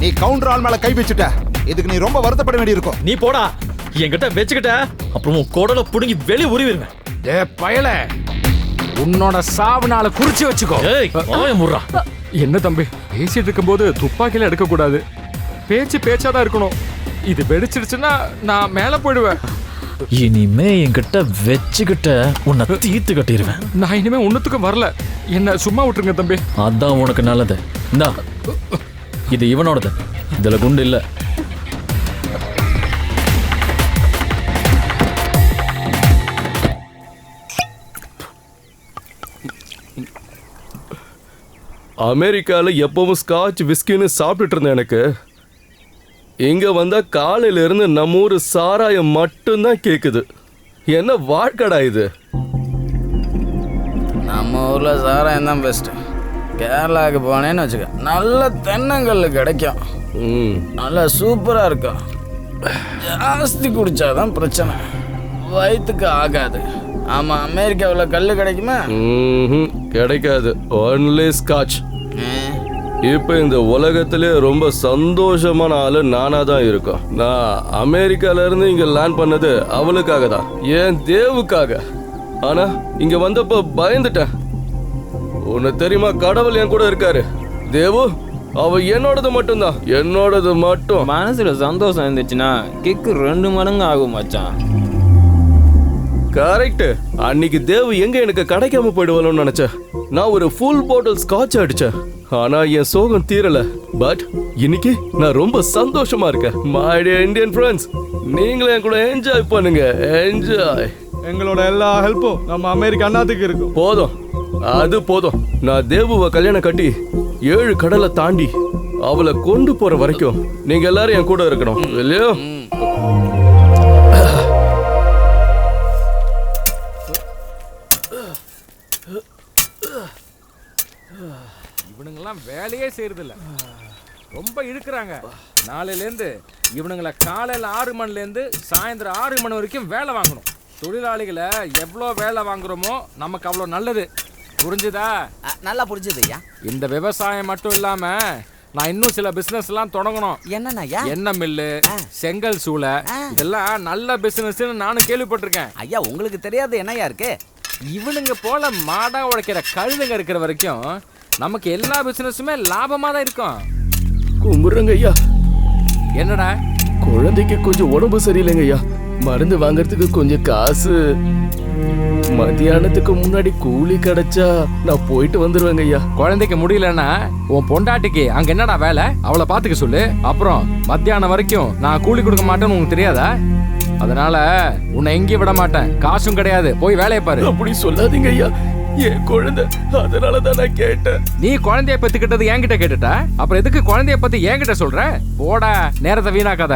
நீ கவுண்டர் ஆள் மேல கை வச்சுட்ட, இதுக்கு நீ ரொம்ப வருத்தப்பட வேண்டியிருக்கும். நீ போடா, என்கிட்ட வச்சுக்கிட்ட அப்புறம் உன் குடலை புடுங்கி வெளியே உருவிடுவேன். ஏ பயல, உன்னோட சாவுனால குறிச்சு வச்சுக்கோ. முறா. என்ன தம்பி, பேசிட்டு இருக்கும்போது துப்பாக்கியில எடுக்க கூடாது. பேச்சு பேச்சாதான் இருக்கணும். இது வெடிச்சிருச்சுன்னா நான் மேல போயிடுவேன். இனிமே என்கிட்ட வச்சுக்கிட்ட உன்னை தீர்த்து கட்டிடுவேன். நான் இனிமே ஒண்ணுத்துக்கும் வரல, என்ன சும்மா விட்டுருங்க தம்பி. அதான் உனக்கு நல்லது. இந்தா, இது இவனோடது, இதுல குண்டு இல்ல. அமெரிக்கால எப்பவும் ஸ்காட்ச் விஸ்கின்னு சாப்பிட்டுட்டு இருந்தேன். எனக்கு இங்க வந்தா காலையில இருந்து நம்ம ஊர் சாராயம் மட்டும்தான் கேக்குது. என்ன வாழ்க்கடா இது? நம்ம ஊர்ல சாராயம் தான் பெஸ்ட். கேரளாவுக்கு போனேன்னு வச்சுக்க, நல்ல தென்னங்கல் கிடைக்கும், நல்லா சூப்பரா இருக்கும். ஜாஸ்தி குடிச்சாதான் பிரச்சனை, வயிற்றுக்கு ஆகாது. ஆமா, அமெரிக்காவில் கல் கிடைக்குமா? கிடைக்காது, ஒன்லி ஸ்காட்ச். இப்ப இந்த உலகத்திலே ரொம்ப சந்தோஷமான ஆளு நானா தான் இருக்கும். நான் அமெரிக்கால இருந்து இங்க லேண்ட் பண்ணது அவளுக்காக தான், என் தேவுக்காக. ஆனா இங்க வந்தப்ப பயந்துட்டேன். உனக்கு தெரியுமா, கடவுள் என் கூட இருக்காரு. தேவு, அவ என்னோடது மட்டும்தான், என்னோடது மட்டும். மனசுல சந்தோஷம் இருந்துச்சுன்னா கிக்கு 2 மடங்கு ஆகும் மச்சான். கரெக்ட். அன்னைக்கு தேவு எங்க எனக்கு கிடைக்காம போயிடுவாளோன்னு நினைச்சேன். நான் ஒரு ஃபுல் பாட்டில் ஸ்காட்ச் அடிச்சேன். ஆனா என் சோகம் தீரல. பட் இன்னைக்கு நான் ரொம்ப சந்தோஷமா இருக்கேன். மை டியர் இந்தியன் ஃப்ரெண்ட்ஸ், நீங்களும் என் கூட என்ஜாய் பண்ணுங்க. என்ஜாய். எங்களோட எல்லா ஹெல்ப்பும் நம்ம அமெரிக்க அண்ணாத்துக்கு இருக்கும். போதும், அது போதும். நான் தேவுவை கல்யாணம் கட்டி 7 கடலை தாண்டி அவளை கொண்டு போற வரைக்கும் நீங்க எல்லாரும் என் கூட இருக்கணும், இல்லையோ? இவனுங்கெல்லாம் வேலையே செய்யறதில்ல, ரொம்ப இழுக்கிறாங்க. நாளையிலேருந்து இவனுங்களை காலையில் 6 மணிலேருந்து சாயந்தரம் 6 மணி வரைக்கும் வேலை வாங்கணும். தொழிலாளிகளை எவ்வளோ வேலை வாங்குறோமோ நமக்கு அவ்வளோ நல்லது. புரிஞ்சுதா? நல்லா புரிஞ்சுது ஐயா. இந்த விவசாயம் மட்டும் இல்லாம நான் இன்னும் சில பிசினஸ் எல்லாம் தொடங்கணும். என்னன்னா? எண்ணெய் மில்லு, செங்கல் சூளை, இதெல்லாம் நல்ல பிசினஸ் நானும் கேள்விப்பட்டிருக்கேன். ஐயா, உங்களுக்கு தெரியாது என்னையா இருக்கு? இவனுங்க போல மாடா உழைக்கிற கழுதுங்க இருக்கிற வரைக்கும் நமக்கு எல்லா பிசினஸுமே லாபமா தான் இருக்கும். கும்பிடுறங்க ஐயா. என்னடா? குழந்தைக்கு கொஞ்சம் உடம்பு சரியில்லைங்க ஐயா. மருந்து வாங்கறதுக்கு கொஞ்சம் காசு. மத்தியானத்துக்கு முன்னாடி கூலி கிடைச்சா நான் போயிட்டு வந்துருவேங்க ஐயா. குழந்தைக்கு முடியலன்னா உன் பொண்டாட்டிக்கு அங்க என்னடா வேலை, அவளை பாத்துக்க சொல்லு. அப்புறம் மத்தியானம் வரைக்கும் நான் கூலி கொடுக்க மாட்டேன்னு உனக்கு தெரியாதா? அதனால உன்னை எங்கேயும் விட மாட்டேன். காசும் கிடையாது, போய் வேலையை பாரு. அப்படி சொல்லாதீங்க ஐயா, என் குழந்தை, அதனாலதான் நான் கேட்டேன். நீ குழந்தைய பத்திக்கிட்டது என்கிட்ட கேட்டுட்ட, அப்புறம் எதுக்கு குழந்தைய பத்தி என்கிட்ட சொல்ற? போடா, நேரத்தை வீணாக்காத.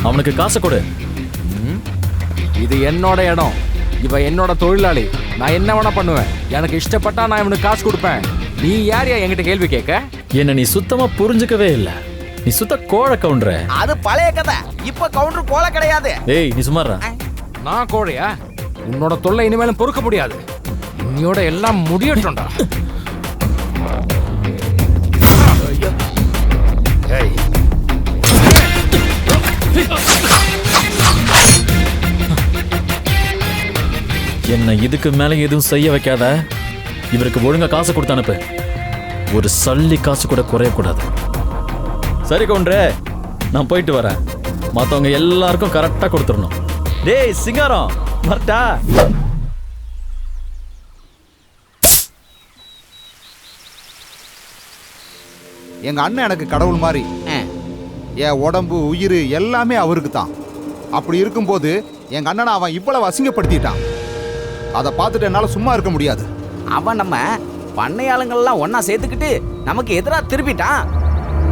அவனுக்கு காசை கொடு. இது என்னோட இடம், இவ என்னோட தொழிலாளி. நான் என்ன வேணா பண்ணுவேன். எனக்கு இஷ்டப்பட்டா நான் இவனுக்கு காசு கொடுப்பேன். நீ யாரையா என்கிட்ட கேள்வி கேட்க? என்ன நீ சுத்தமா புரிஞ்சுக்கவே இல்ல. நீ சுத்த கோழை கவுண்டர. அது பழைய கதை. இப்ப கவுண்டர் கோழை கிடையாது. ஏய், நீ சும்மாறா. நான் கோழையா? உன்னோட தொல்லை இனிமேலும் பொறுக்க முடியாது. இன்னையோட எல்லாம் முடியட்டும்டா. என்ன இதுக்கு மேல எதுவும் செய்ய வைக்காத. இவருக்கு ஒழுங்கா காசு கொடுத்து அனுப்பு. ஒரு சல்லி காசு கூட குறையக்கூடாது. சரி கவுண்டரே, நான் போயிட்டு வரேன். மற்றவங்க எல்லாருக்கும் கரெக்டாக கொடுத்துடணும். டேய் சிங்காரம், வரட்டா? எங்க அண்ணன் எனக்கு கடவுள் மாதிரி. என் உடம்பு உயிர் எல்லாமே அவருக்கு தான். அப்படி இருக்கும்போது எங்க அண்ணனை அவன் இவ்வளவு அசிங்கப்படுத்திட்டான். அதை பார்த்துட்டு என்னால சும்மா இருக்க முடியாது. அவன் நம்ம பண்ணையாளங்கள்லாம் ஒன்னா சேர்த்துக்கிட்டு நமக்கு எதிராக திருப்பிட்டான்.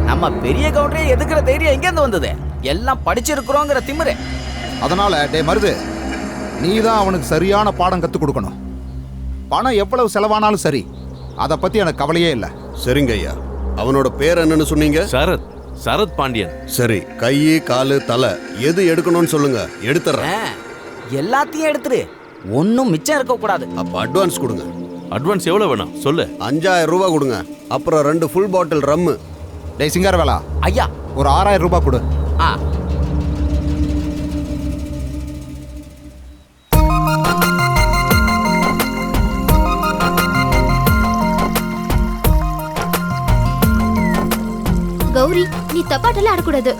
நம்ம பெரிய கவுண்டரே எதுக்குற தைரியம் எங்கேருந்து வந்தது? எல்லாம் படிச்சிருக்கிறோங்கிற திமிரு. அதனால டே மருது, நீ தான் அவனுக்கு சரியான பாடம் கற்றுக் கொடுக்கணும். பணம் எவ்வளவு செலவானாலும் சரி, அதை பத்தி எனக்கு கவலையே இல்லை. சரிங்க ஐயா. அவனோட பேர் என்னன்னு சொன்னீங்க? சரத். சரத் பாண்டியன். சரி, கை காலு தலை எது எடுக்கணும்னு சொல்லுங்க, எடுத்துறேன். எல்லாத்தையும் எடுத்துரு, ஒன்னும் மிச்சம் இருக்க கூடாது. அப்ப அட்வான்ஸ் கொடுங்க. அட்வான்ஸ் எவ்வளவு வேணும் சொல்லு. 5000 ரூபாய் கொடுங்க. அப்புறம் 2 ஃபுல் பாட்டில் ரம்மு. டேய் சிங்காரவேலா ஐயா, ஒரு 6000 ரூபாய் கொடு. கௌரி, நீ தப்பாட்டெல்லாம் ஆடக்கூடாது.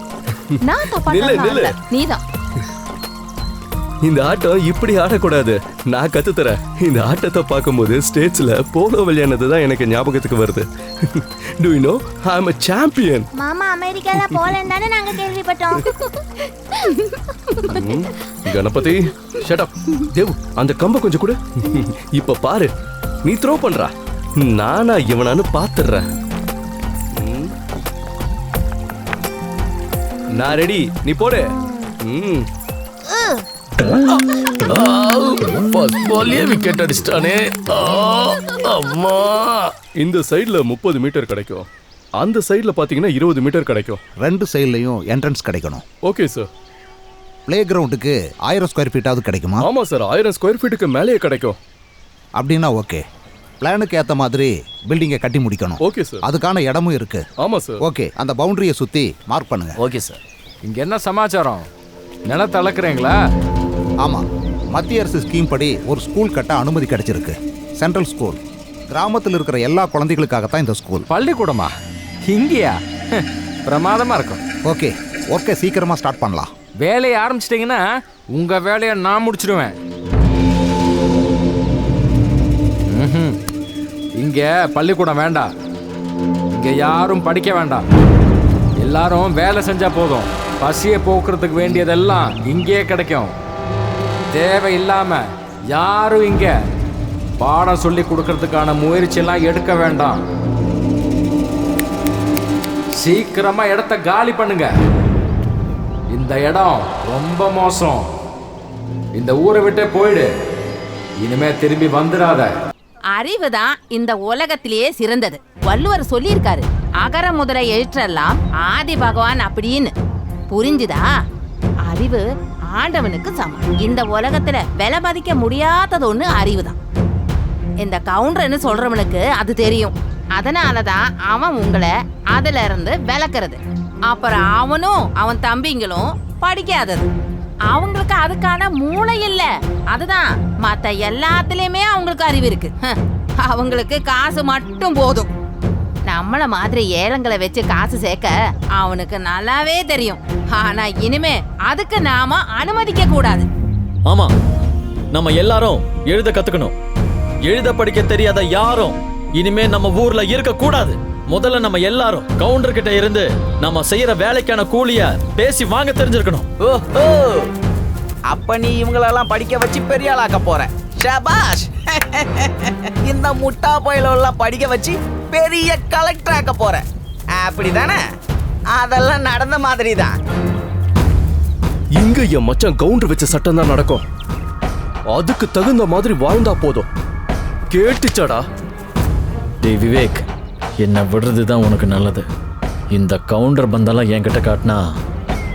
நான் தப்பாட்டல, நீதான். இந்த ஆட்டம் இப்படி ஆடக்கூடாது, நான் கத்துத்தரேன். இந்த ஆட்டத்தை பார்க்கும்போது ஸ்டேட்ஸ்ல போலோ விளையாடுனது தான் எனக்கு ஞாபகத்துக்கு வருது. Do you know I'm a champion? மாமா அமெரிக்கால போலன்னு தானே நாங்க கேள்விப்பட்டோம். Ganapathi, shut up. தேவ், அந்த கம்ப கொஞ்சம் கொடு. இப்ப பாரு, நீ த்ரோ பண்றா, நானா இவனான்னு பாத்துறேன். நான் ரெடி, நீ போடு. விக்கெட் அடிச்சிட்டானே. இந்த சைடுல 30 மீட்டர் கிடைக்கும், அந்த சைடுல பாத்தீங்கன்னா 20 மீட்டர் கிடைக்கும். 2 சைட்லயும் என்ட்ரன்ஸ் கிடைக்கணும். Okay sir. பிளே கிரவுண்டுக்கு 1000 ஸ்கொயர் ஃபீட்டாவது கிடைக்குமா? ஆமா சார், 1000 ஸ்கொயர் ஃபீட்டுக்கு மேலேயே கிடைக்கும். அப்படின்னா ஓகே. பிளானுக்கு ஏத்த மாதிரி பில்டிங்கை கட்டி முடிக்கணும். Okay sir. அதுக்கான இடமும் இருக்கு. ஆமா சார். ஓகே, அந்த பவுண்டரியை சுத்தி மார்க் பண்ணுங்க. Okay sir. இங்க என்ன சமாச்சாரம்? நிலத்தை அளக்குறீங்களா? ஆமாம், மத்திய அரசு ஸ்கீம் படி ஒரு ஸ்கூல் கட்ட அனுமதி கிடைச்சிருக்கு. Central school. கிராமத்தில் இருக்கிற எல்லா குழந்தைகளுக்காகத்தான் இந்த ஸ்கூல். பள்ளிக்கூடமா? இங்கேயா? பிரமாதமா இருக்கும். ஓகே, ஒர்க்கை சீக்கிரமாக ஸ்டார்ட் பண்ணலாம். வேலையை ஆரம்பிச்சிட்டிங்கன்னா உங்கள் வேலையை நான் முடிச்சிடுவேன். இங்கே பள்ளிக்கூடம் வேண்டாம். இங்கே யாரும் படிக்க வேண்டாம். எல்லாரும் வேலை செஞ்சா போதும். பசியை போக்குறதுக்கு வேண்டியதெல்லாம் இங்கே கிடைக்கும். தேவையில்லாம யாரும் இங்க பாடம் சொல்லி கொடுக்கறதுக்கான முயற்சியெல்லாம் எடுக்க வேண்டாம். சீக்கிரமா இடத்த காலி பண்ணுங்க. இந்த இடம் ரொம்ப மோசம். இந்த ஊரை விட்டே போயிடு. இனிமே திரும்பி வந்துடாத. அறிவு தான் இந்த உலகத்திலேயே சிறந்தது. வள்ளுவர் சொல்லியிருக்காரு, அகர முதல எழுற்றெல்லாம் ஆதி பகவான் அப்படின்னு. புரிஞ்சுதா? அறிவு ஆண்டவனுக்கு சமம். இந்த உலகத்துல விலை மதிக்க முடியாதது ஒண்ணு அறிவு தான். இந்த கவுண்டர்னு சொல்றவனுக்கு அது தெரியும். அதனாலதான் அவன் உங்களை அதுல இருந்து விளக்குறது. அப்புறம் அவனும் அவன் தம்பிங்களும் படிக்காதது. அவங்களுக்கு அதுக்கான மூளை இல்ல. அதுதான் மத்த எல்லாத்துலயுமே அவங்களுக்கு அறிவு இருக்கு. அவங்களுக்கு காசு மட்டும் போதும். நம்மள மாதிரி ஏலங்களை வச்சு காசு சேர்க்க அவனுக்கு நல்லாவே தெரியும். ஆனா இனிமே அதுக்கு நாம அனுமதிக்க கூடாது. ஆமா, நம்ம எல்லாரும் எழுத கத்துக்கணும். எழுத படிக்க தெரியாத யாரும் இனிமே நம்ம ஊர்ல இருக்க கூடாது. முதல்ல நம்ம எல்லாரும் கவுண்டர் கிட்ட இருந்து நம்ம செய்யற வேலைக்கான கூலிய பேசி வாங்க தெரிஞ்சிருக்கணும். ஓஹோ, அப்ப நீ இவங்களெல்லாம் படிக்க வச்சு பெரிய ஆளாக்க போற. ஷபாஷ். இந்த முட்டா பயிலெல்லாம் படிக்க வச்சு பெரிய கலெக்டர் ஆக்க போற. அப்படிதானே? அதெல்லாம் நடந்த மாதிரி தான். இங்க என் மச்சான் கவுண்டர் வச்ச சட்டம் தான் நடக்கும். அதுக்கு தகுந்த மாதிரி வாழ்ந்தா போதும். கேட்டுச்சாடா? டேய் விவேக், என்ன விடுறது தான் உனக்கு நல்லது. இந்த கவுண்டர் பந்தெல்லாம் என்கிட்ட காட்டினா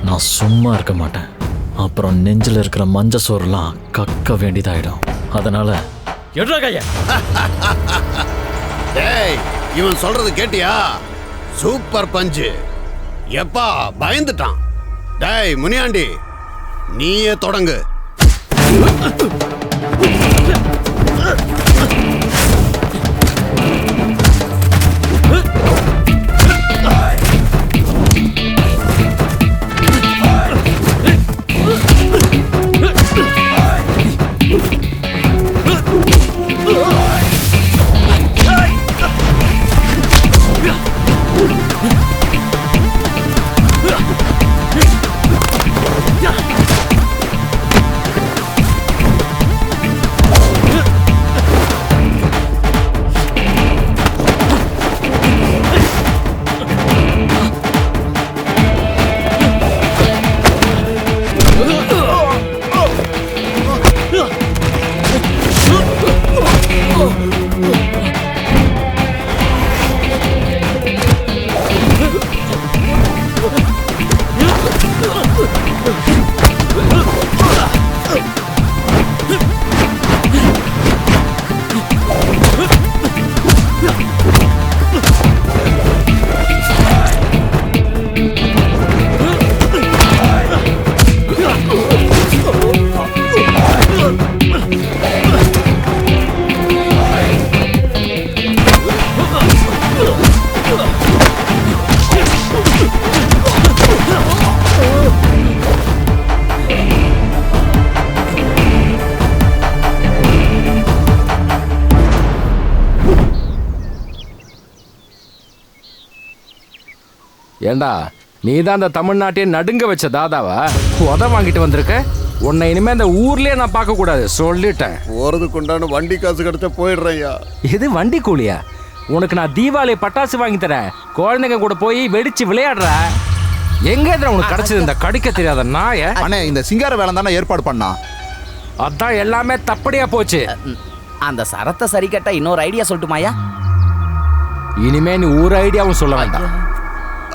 நான் சும்மா இருக்க மாட்டேன். அப்புறம் நெஞ்சில் இருக்கிற மஞ்ச சோறுலாம் கக்க வேண்டியதாயிடும். அதனால எடுறா கைய. டேய், இவன் சொல்றது கேட்டியா? சூப்பர் பஞ்சு. எப்பா பயந்துட்டான். டேய் முனியாண்டி, நீயே தொடங்கு. ஏண்டா, நீ தான் அந்த தமிழ்நாட்டையே நடுங்க வச்ச தாதாவா? உத வாங்கிட்டு வந்திருக்க. உன்னை இனிமே இந்த ஊர்லயே நான் பார்க்க கூடாது சொல்லிட்டேன். போறதுக்கு உண்டான வண்டி காசு கிடைச்சா போயிடுறேன்யா. இது வண்டி கூலியா? உனக்கு நான் தீபாவளி பட்டாசு வாங்கி தரேன். குழந்தைங்க கூட போய் வெடிச்சு விளையாடுற. எங்க உனக்கு கிடைச்சது இந்த கடிக்க தெரியாத நாய? அண்ணே, இந்த சிங்கார வேலை தானே ஏற்பாடு பண்ணா. அதான் எல்லாமே தப்படியா போச்சு. அந்த சரத்தை சரி கட்ட இன்னொரு ஐடியா சொல்லட்டுமாயா? இனிமே நீ ஒரு ஐடியாவும் சொல்ல வேண்டாம்.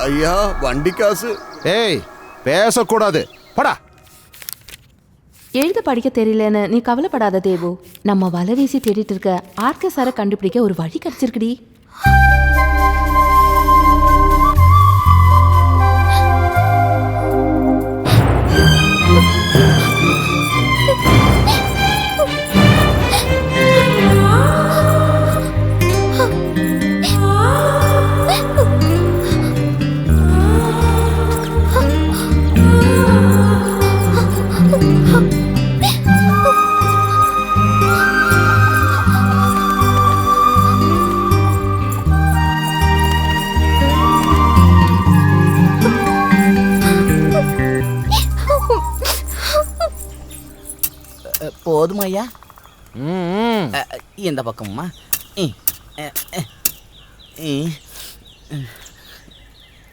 ஐயா, வண்டி காசு. ஏய், பேசக்கூடாது. படா. எழுத படிக்க தெரியலன்னு நீ கவலைப்படாத தேவு. நம்ம வலை வீசி தேடிட்டு இருக்க ஆர்கே சாரை கண்டுபிடிக்க ஒரு வழி கிடைச்சிருக்குடி. போதுமா ஐயா? இந்த பக்கம்மா.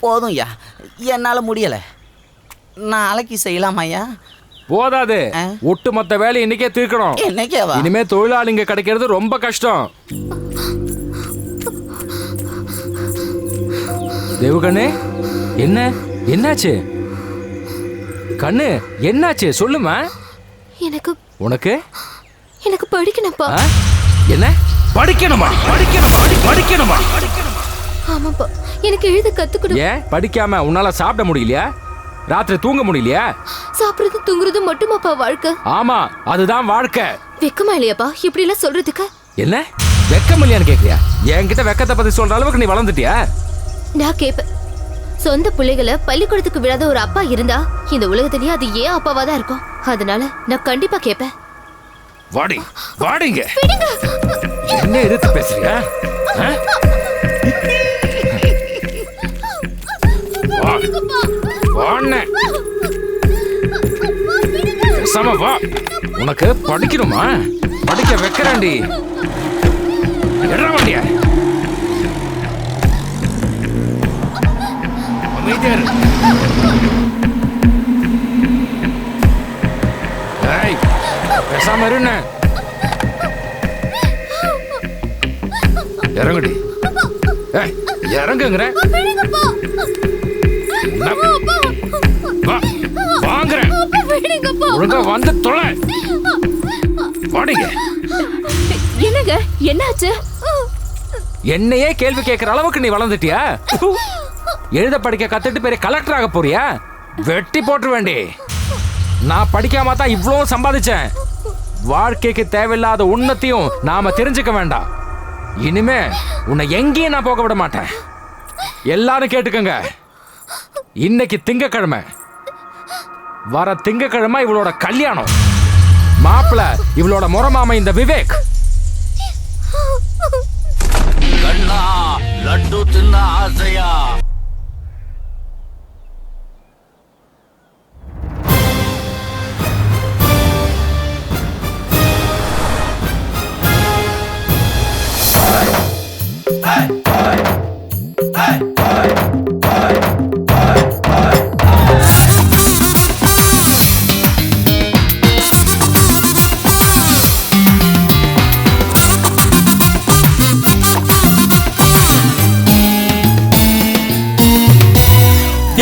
போதும் ஐயா, என்னால் முடியலை. நாளைக்கு செய்யலாமா ஐயா? போதாது, ஒட்டுமொத்த வேலை இன்னைக்கே தீர்க்கணும். என்னைக்கேவா? இனிமே தொழிலாளிங்க கிடைக்கிறது ரொம்ப கஷ்டம். தேவகண்ணே, என்னாச்சு கண்ணு? என்னாச்சு சொல்லுமா. உனக்கு படிக்கணும்ப்பா. என்ன படிக்கணுமா? படிக்கணுமா? ஆமாப்பா, எனக்கு எழுத கத்துக்கணும். ஏன் படிக்காம உன்னால சாப்பிட முடியலையா? ராத்திரி தூங்க முடியலையா? சாப்பிடுறது தூங்குறது மட்டுமாப்பா வாழ்க்கை? ஆமா, அதுதான் வாழ்க்கை. வெக்கமா இல்லையாப்பா இப்படி எல்லாம் சொல்றதுக்கு? என்ன வெக்கம் இல்லையான்னு கேக்குறியா? என்கிட்ட வெக்கத்தை பத்தி சொல்ற அளவுக்கு நீ வளர்ந்துட்டியா? நான் கேப்பேன், சொந்த பிள்ளைகளை பள்ளிக்கூடத்துக்கு விடாத ஒரு அப்பா இருந்தா இந்த உலகத்திலேயே அது ஏன் அப்பாவா தான் இருக்கும். அதனால நான் கண்டிப்பா கேப்பேன். வாடிங்க. என்ன எதிர்த்து பேசுறியா? வா, உனக்கு படிக்கணுமா? படிக்க வைக்கிறேன்டி. என்ன வண்டிய பேசாம இருண்ண. இறங்குடி. இறங்குங்கிற வாங்குறேன். ஒழுங்கா வந்து தொலை. வாடிங்க. என்னங்க என்னாச்சு? என்னையே கேள்வி கேட்கிற அளவுக்கு நீ வளர்ந்துட்டியா? எழுத படிக்க கத்துட்டு பெரிய கலெக்டர் ஆக போறியா? வெட்டி போட்டு வேண்டி. நான் படிக்காம தான் இவ்வளவு சம்பாதிச்சேன். வாழ்க்கைக்கு தேவையில்லாத உன்னத்தையும் நாம தெரிஞ்சுக்க வேண்டாம். இனிமே உன்னை எங்கேயும் நான் போக விட மாட்டேன். எல்லாரும் கேட்டுக்கங்க, இன்னைக்கு திங்கக்கிழமை. வர திங்கக்கிழமை இவளோட கல்யாணம். மாப்பிள்ள இவளோட முறமாம இந்த விவேக். லட்டு தின்ன ஆசையா?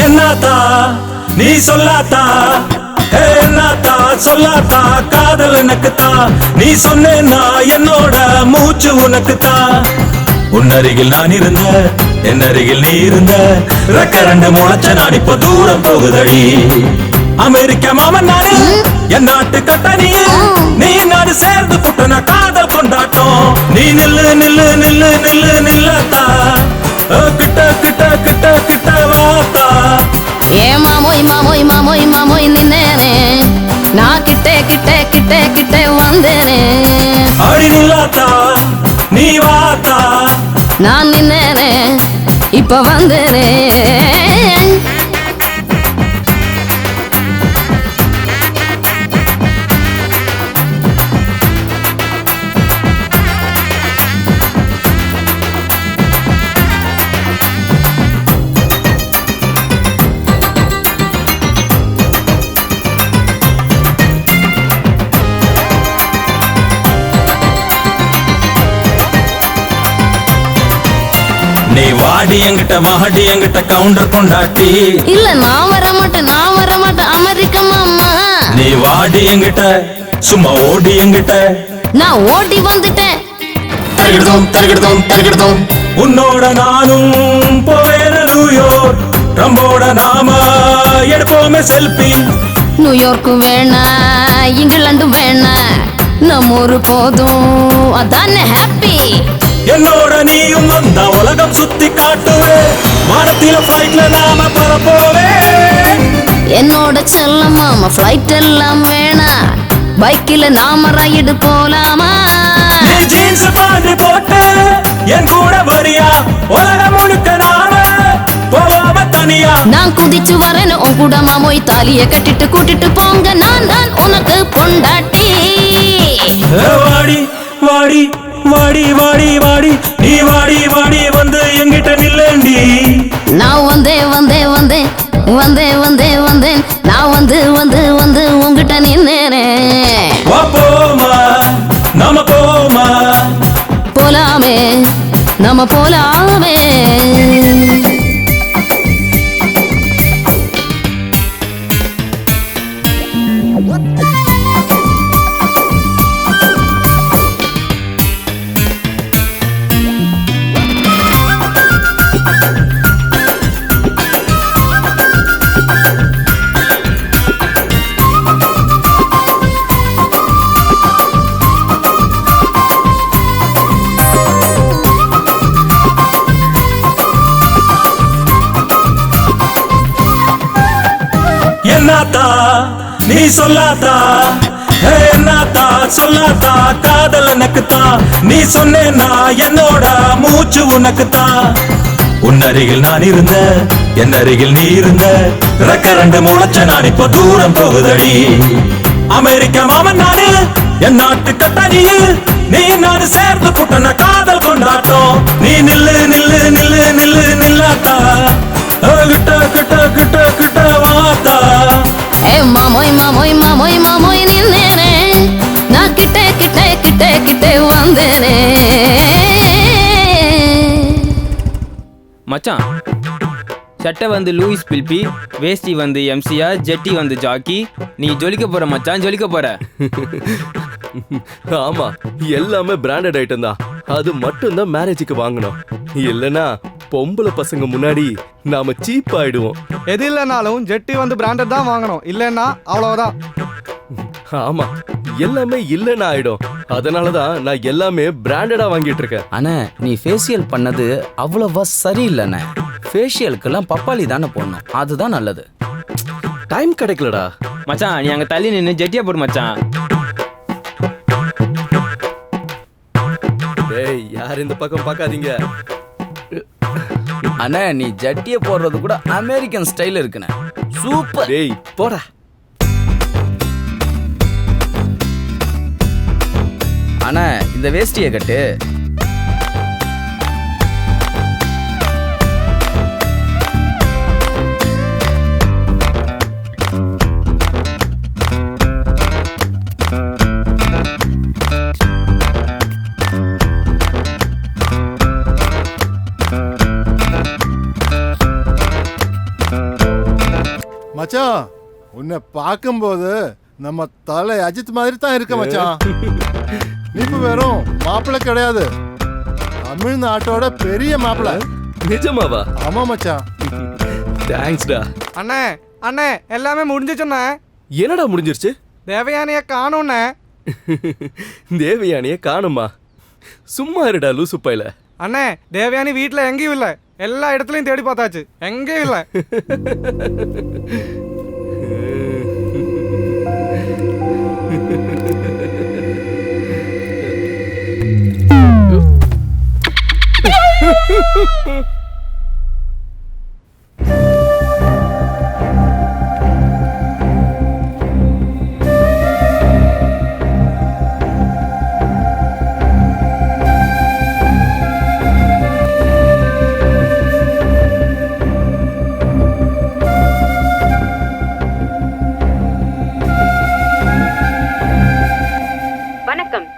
என்னத்தா நீ சொல்லாத்தா, என்னத்தா சொல்லாத்தா, காதல் எனக்குத்தான். நீ சொன்னேன்னா என்னோட மூச்சு உனக்குத்தான். உன்னருகில் நான் இருந்த, என் அருகில் நீ இருந்த, ரெக்க ரெண்டு முளைச்ச நான் இப்ப தூரம் போகுதடி. அமெரிக்க மாமன் நானு, என் நாட்டு கட்டணியே, நீ நாடு சேர்ந்து புட்டன காதல் கொண்டாட்டம். நீ நில்லு நில்லு நில்லு நில்லு நில்லத்தா, கிட்ட கிட்ட கிட்ட கிட்ட வாத்தா. ஏ மாமோய் மாமோய் மாமோய் மாமோய் நின்னேனே, நான் கிட்டே கிட்டே கிட்டே கிட்டே வந்தேனே. அடி நில்லாத்தா நீ வாத்தா, நான் நின்னேனே இப்ப வந்தேனே. நீ வாடி என்கிட்ட வாடி என்கிட்ட கவுண்டர் கொண்டாட்டி. இல்ல நான் வர மாட்டேன் அமெரிக்க மாமா. நீ வாடி என்கிட்ட சும்மா ஓடி என்கிட்ட. நான் ஓடி வந்துட்டேன். தருகிடுதோம் தருகிடுதோம் தருகிடுதோம். உன்னோட நானும் போவேன நியூயார்க், ட்ரம்போட நாம எடுப்போமே செல்ஃபி. நியூயார்க்கு வேணா இங்கிலாந்து வேணா, நம்ம ஊரு போதும் அதானே ஹாப்பி. என்னோட நீயும் வந்தா உலகம் சுத்தி காட்டுவே, வானத்தில ஃபிளைட்ல நாம பறப்போவே. என்னோட செல்ல மாமா ஃபிளைட் எல்லாம் வேணா, பைக்கில நாம ரைடு போலாமா? நீ ஜீன்ஸ் பாண்டி போட்டு என் கூட வரியா? உலகம் முழுக்க நாம போவாம தனியா? நான் குதிச்சு வரேன்னு உன் கூட மாமோய், தாலிய கட்டிட்டு கூட்டிட்டு போங்க, நான் தான் உனக்கு பொண்டாட்டி. வாடி வாடி வாடி வாடி வாடி நீ வாடி வாடி வந்து எங்கிட்ட நில்லேண்டி. நான் வந்தேன் வந்தேன் வந்தேன் வந்தேன் வந்தேன் வந்தேன் நான் வந்து வந்து வந்து உங்ககிட்ட நின்னேனே. வா போமா நாம போமா போலாமே நம்ம போலாமே. என்னாத்தா நீ சொல்லாத்தா, என்னாத்தா சொல்லாத்தா, காதல் எனக்குத்தான். நீ சொன்னேன்னா என்னோட மூச்சு உனக்குத்தான். உன் அருகில் நான் இருந்த என் அருகில் நீ இருந்த ரெக்க ரெண்டு முளைச்ச நான் இப்போ தூரம் போகுதடி. அமெரிக்க மாமன் நானு என் நாட்டு கட்டாரியே, நீ நான் சேர்ந்து புட்டன காதல் கொண்டாட்டம். நீ நில்லு நில்லு நில்லு நில்லு நில்லாத்தா, கிட்ட கிட்ட கிட்ட கிட்ட வாத்தா. மாமோய் மாமோய் மாமோய் மாமோய் நின்னேனே, நான் கிட்டே கிட்டே கிட்டே கிட்டே வந்தேனே. மச்சான் சட்டை வந்து லூயிஸ் பில்பி, வேஷ்டி வந்து எம்சிஆர், ஜெட்டி வந்து ஜாக்கி. நீ ஜொலிக்க போற மச்சான், ஜொலிக்க போற. ஆமா, எல்லாமே பிராண்டட் ஐட்டம் தான். அது மட்டும் தான் மேரேஜுக்கு வாங்கணும். இல்லனா பொம்பளை பசங்க முன்னாடி நாம சீப் ஆயிடுவோம். எது இல்லைனாலும் ஜெட்டி வந்து பிராண்டட் தான் வாங்கணும், இல்லைன்னா அவ்வளவுதான். ஆமா, எல்லாமே இல்லைன்னு ஆயிடும். அதனாலதான் நான் எல்லாமே பிராண்டடா வாங்கிட்டு இருக்கேன். அண்ணா நீ ஃபேஷியல் பண்ணது அவ்வளவா சரியில்லைண்ணே. ஃபேஷியலுக்கெல்லாம் பப்பாளி தானே போடணும், அதுதான் நல்லது. டைம் கிடைக்கலடா மச்சான். நீ அங்க தள்ளி நின்று ஜெட்டியா போடு மச்சான். டேய், யார் இந்த பக்கம் பார்க்காதீங்க. அண்ணா நீ ஜட்டிய போடுறது கூட அமெரிக்கன் ஸ்டைல் இருக்குண்ணே, சூப்பர். டேய் போடா. அண்ணா இந்த வேஷ்டியை கட்டு. மச்சான், உன்னை பார்க்கும்போது நம்ம தலை அஜித் மாதிரி தான் இருக்க மச்சான். நீ இப்ப வெறும் மாப்பிள்ளை கிடையாது, தமிழ்நாட்டோட பெரிய மாப்பிள்ளை. நிஜமாவா? ஆமா மச்சான். தேங்க்ஸ்டா. அண்ணே அண்ணே எல்லாமே முடிஞ்சிச்சுண்ணே. என்னடா முடிஞ்சிருச்சு? தேவயானிய காணும்ண்ணே. தேவயானிய காணுமா? சும்மா இருடா லூசு பையல. அண்ணே தேவயானி வீட்டுல எங்கேயும் இல்ல, எல்லா இடத்துலயும் தேடி பார்த்தாச்சு, எங்கேயும் இல்ல.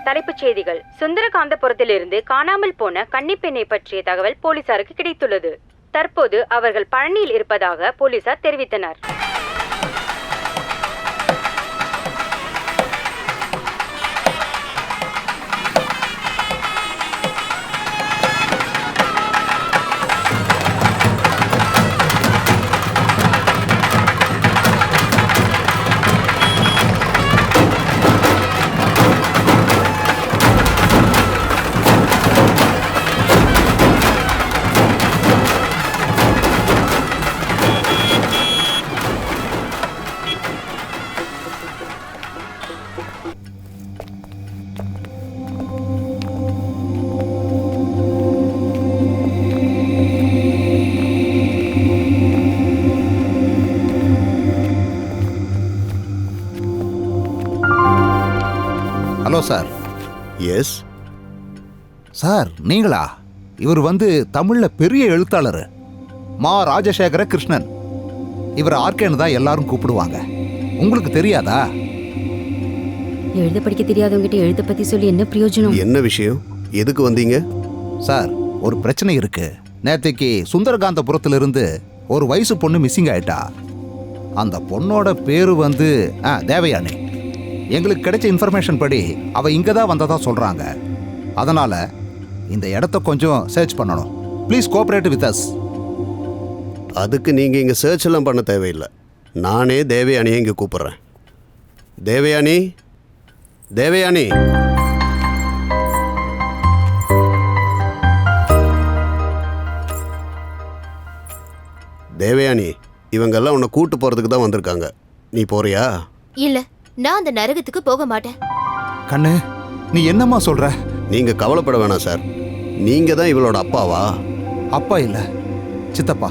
தலைப்புச் செய்திகள். சுந்தரகாந்தபுரத்திலிருந்து காணாமல் போன கன்னிப்பெண்ணை பற்றிய தகவல் போலீசாருக்கு கிடைத்துள்ளது. தற்போது அவர்கள் பழனியில் இருப்பதாக போலீசார் தெரிவித்தனர். ஹலோ சார், எஸ் சார் நீங்களா? இவர் வந்து தமிழ்ல பெரிய எழுத்தாளர் மா ராஜசேகர கிருஷ்ணன். இவர் ஆர்கேன்னு தான் எல்லாரும் கூப்பிடுவாங்க. உங்களுக்கு தெரியாதா? எழுத படிக்க தெரியாதவங்கிட்ட எழுத பத்தி சொல்லி என்ன பிரயோஜனம்? என்ன விஷயம்? எதுக்கு வந்தீங்க? சார் ஒரு பிரச்சனை இருக்கு. நேற்றுக்கு சுந்தரகாந்தபுரத்திலிருந்து ஒரு வயசு பொண்ணு மிஸ்ஸிங் ஆயிட்டா. அந்த பொண்ணோட பேரு வந்து தேவயானி. எங்களுக்கு கிடைச்ச இன்ஃபர்மேஷன் படி அவ இங்க தான் வந்ததா சொல்றாங்க. அதனால இந்த இடத்த கொஞ்சம் சர்ச் பண்ணணும். Please cooperate with us. அதுக்கு நீங்க இங்க சர்ச் எல்லாம் பண்ண தேவையில்லை. நானே தேவயானியை இங்க கூப்பிடுறேன். தேவயானி, தேவயானி. தேவயானி, இவங்கெல்லாம் உன்னை கூட்டு போறதுக்கு தான் வந்திருக்காங்க. நீ போறியா? இல்ல, நான் அந்த நரகத்துக்கு போக மாட்டேன். கண்ணு, நீ என்னம்மா சொல்ற? நீங்க கவலைப்பட வேணாம் சார். நீங்க தான் இவளோட அப்பாவா? அப்பா இல்ல, சித்தப்பா.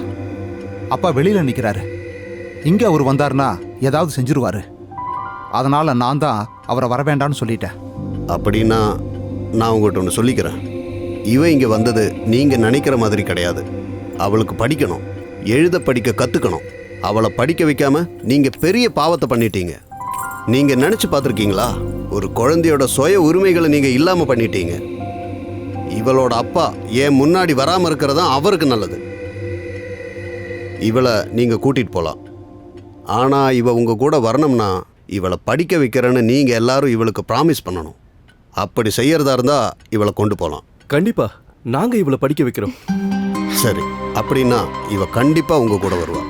அப்பா வெளியில நிக்கிறாரு. இங்க அவர் வந்தாருன்னா ஏதாவது செஞ்சிருவாரு. அதனால நான் தான் அவரை வர வேண்டாம்னு சொல்லிட்டேன். அப்படின்னா நான் உங்கள்கிட்ட ஒன்று சொல்லிக்கிறேன். இவ இங்க வந்தது நீங்க நினைக்கிற மாதிரி கிடையாது. அவளுக்கு படிக்கணும், எழுத படிக்க கத்துக்கணும். அவளை படிக்க வைக்காம நீங்க பெரிய பாவத்தை பண்ணிட்டீங்க. நீங்க நினைச்சு பார்த்துருக்கீங்களா? ஒரு குழந்தையோட சுய உரிமைகளை நீங்க இல்லாம பண்ணிட்டீங்க. இவளோட அப்பா ஏன் முன்னாடி வராம இருக்கிறதா அவருக்கு நல்லது. இவளை நீங்க கூட்டிட்டு போலாம். ஆனா இவ உங்க கூட வரணும்னா இவளை படிக்க வைக்கிறேன்னு நீங்க எல்லாரும் இவளுக்கு ப்ராமிஸ் பண்ணணும். அப்படி செய்யறதா இருந்தா இவளை கொண்டு போகலாம். கண்டிப்பா நாங்க இவளை படிக்க வைக்கிறோம். சரி, அப்படின்னா இவ கண்டிப்பா உங்க கூட வருவா.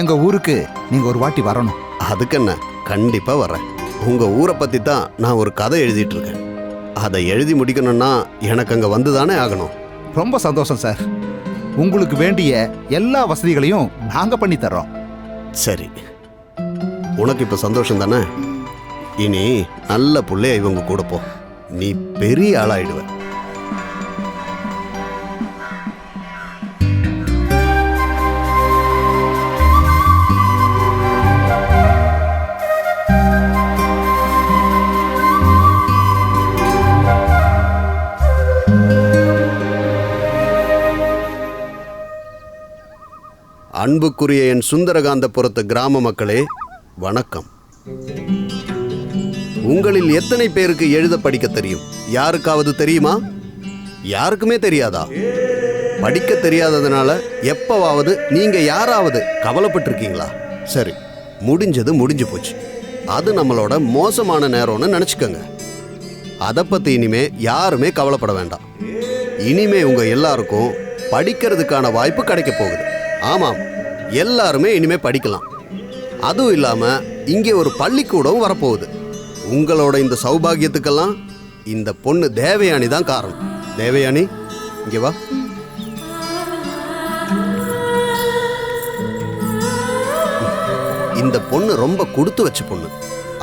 எங்க ஊருக்கு நீங்க ஒரு வாட்டி வரணும். அதுக்கு என்ன, கண்டிப்பா வரேன். உங்க ஊரை பத்தி தான் நான் ஒரு கதை எழுதிட்டு இருக்கேன். அதை எழுதி முடிக்கணும்னா எனக்கு அங்க வந்துதானே ஆகணும். ரொம்ப சந்தோஷம் சார். உங்களுக்கு வேண்டிய எல்லா வசதிகளையும் நாங்க பண்ணி தர்றோம். சரி, உனக்கு இப்ப சந்தோஷம் தானே? இனி நல்ல புள்ளைய இவங்க கூட போ. நீ பெரிய ஆளாயிடுவ. அன்புக்குரிய என் சுந்தரகாந்தபுரத்து கிராம மக்களே, வணக்கம். உங்களில் எத்தனை பேருக்கு எழுத படிக்க தெரியும்? யாருக்காவது தெரியுமா? யாருக்குமே தெரியாதா? படிக்க தெரியாததுனால எப்பவாவது நீங்க யாராவது கவலைப்பட்டிருக்கீங்களா? சரி, முடிஞ்சது முடிஞ்சு போச்சு. அது நம்மளோட மோசமான நேரம்னு நினைச்சுக்கோங்க. அதை பத்தி இனிமே யாருமே கவலைப்பட வேண்டாம். இனிமே உங்க எல்லாருக்கும் படிக்கிறதுக்கான வாய்ப்பு கிடைக்க போகுது. ஆமாம், எல்லாருமே இனிமே படிக்கலாம். அதுவும் இல்லாம இங்கே ஒரு பள்ளிக்கூடம் வரப்போகுது. உங்களோட இந்த சௌபாகியத்துக்கெல்லாம் இந்த பொண்ணு தேவயானி தான் காரணம். தேவயானி, இங்கே வா. இந்த பொண்ணு ரொம்ப கொடுத்து வச்ச பொண்ணு.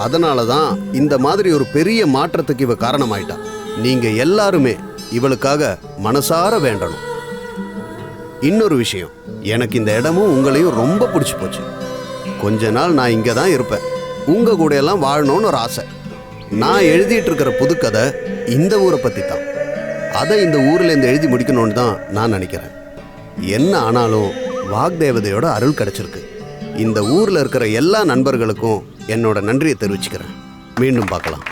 அதனால தான் இந்த மாதிரி ஒரு பெரிய மாற்றத்துக்கு இவ காரணமாயிட்டா. நீங்க எல்லாருமே இவளுக்காக மனசார வேண்டணும். இன்னொரு விஷயம், எனக்கு இந்த இடமும் உங்களையும் ரொம்ப பிடிச்சி போச்சு. கொஞ்ச நாள் நான் இங்கே தான் இருப்பேன். உங்க கூட எல்லாம் வாழணும்னு ஒரு ஆசை. நான் எழுதிட்டு இருக்கிற புதுக்கதை இந்த ஊரை பற்றி தான். அதை இந்த ஊரில் இருந்து எழுதி முடிக்கணும்னு தான் நான் நினைக்கிறேன். என்ன ஆனாலும் வாக்தேவதையோட அருள் கிடைச்சிருக்கு. இந்த ஊரில் இருக்கிற எல்லா நண்பர்களுக்கும் என்னோட நன்றியை தெரிவிச்சுக்கிறேன். மீண்டும் பார்க்கலாம்.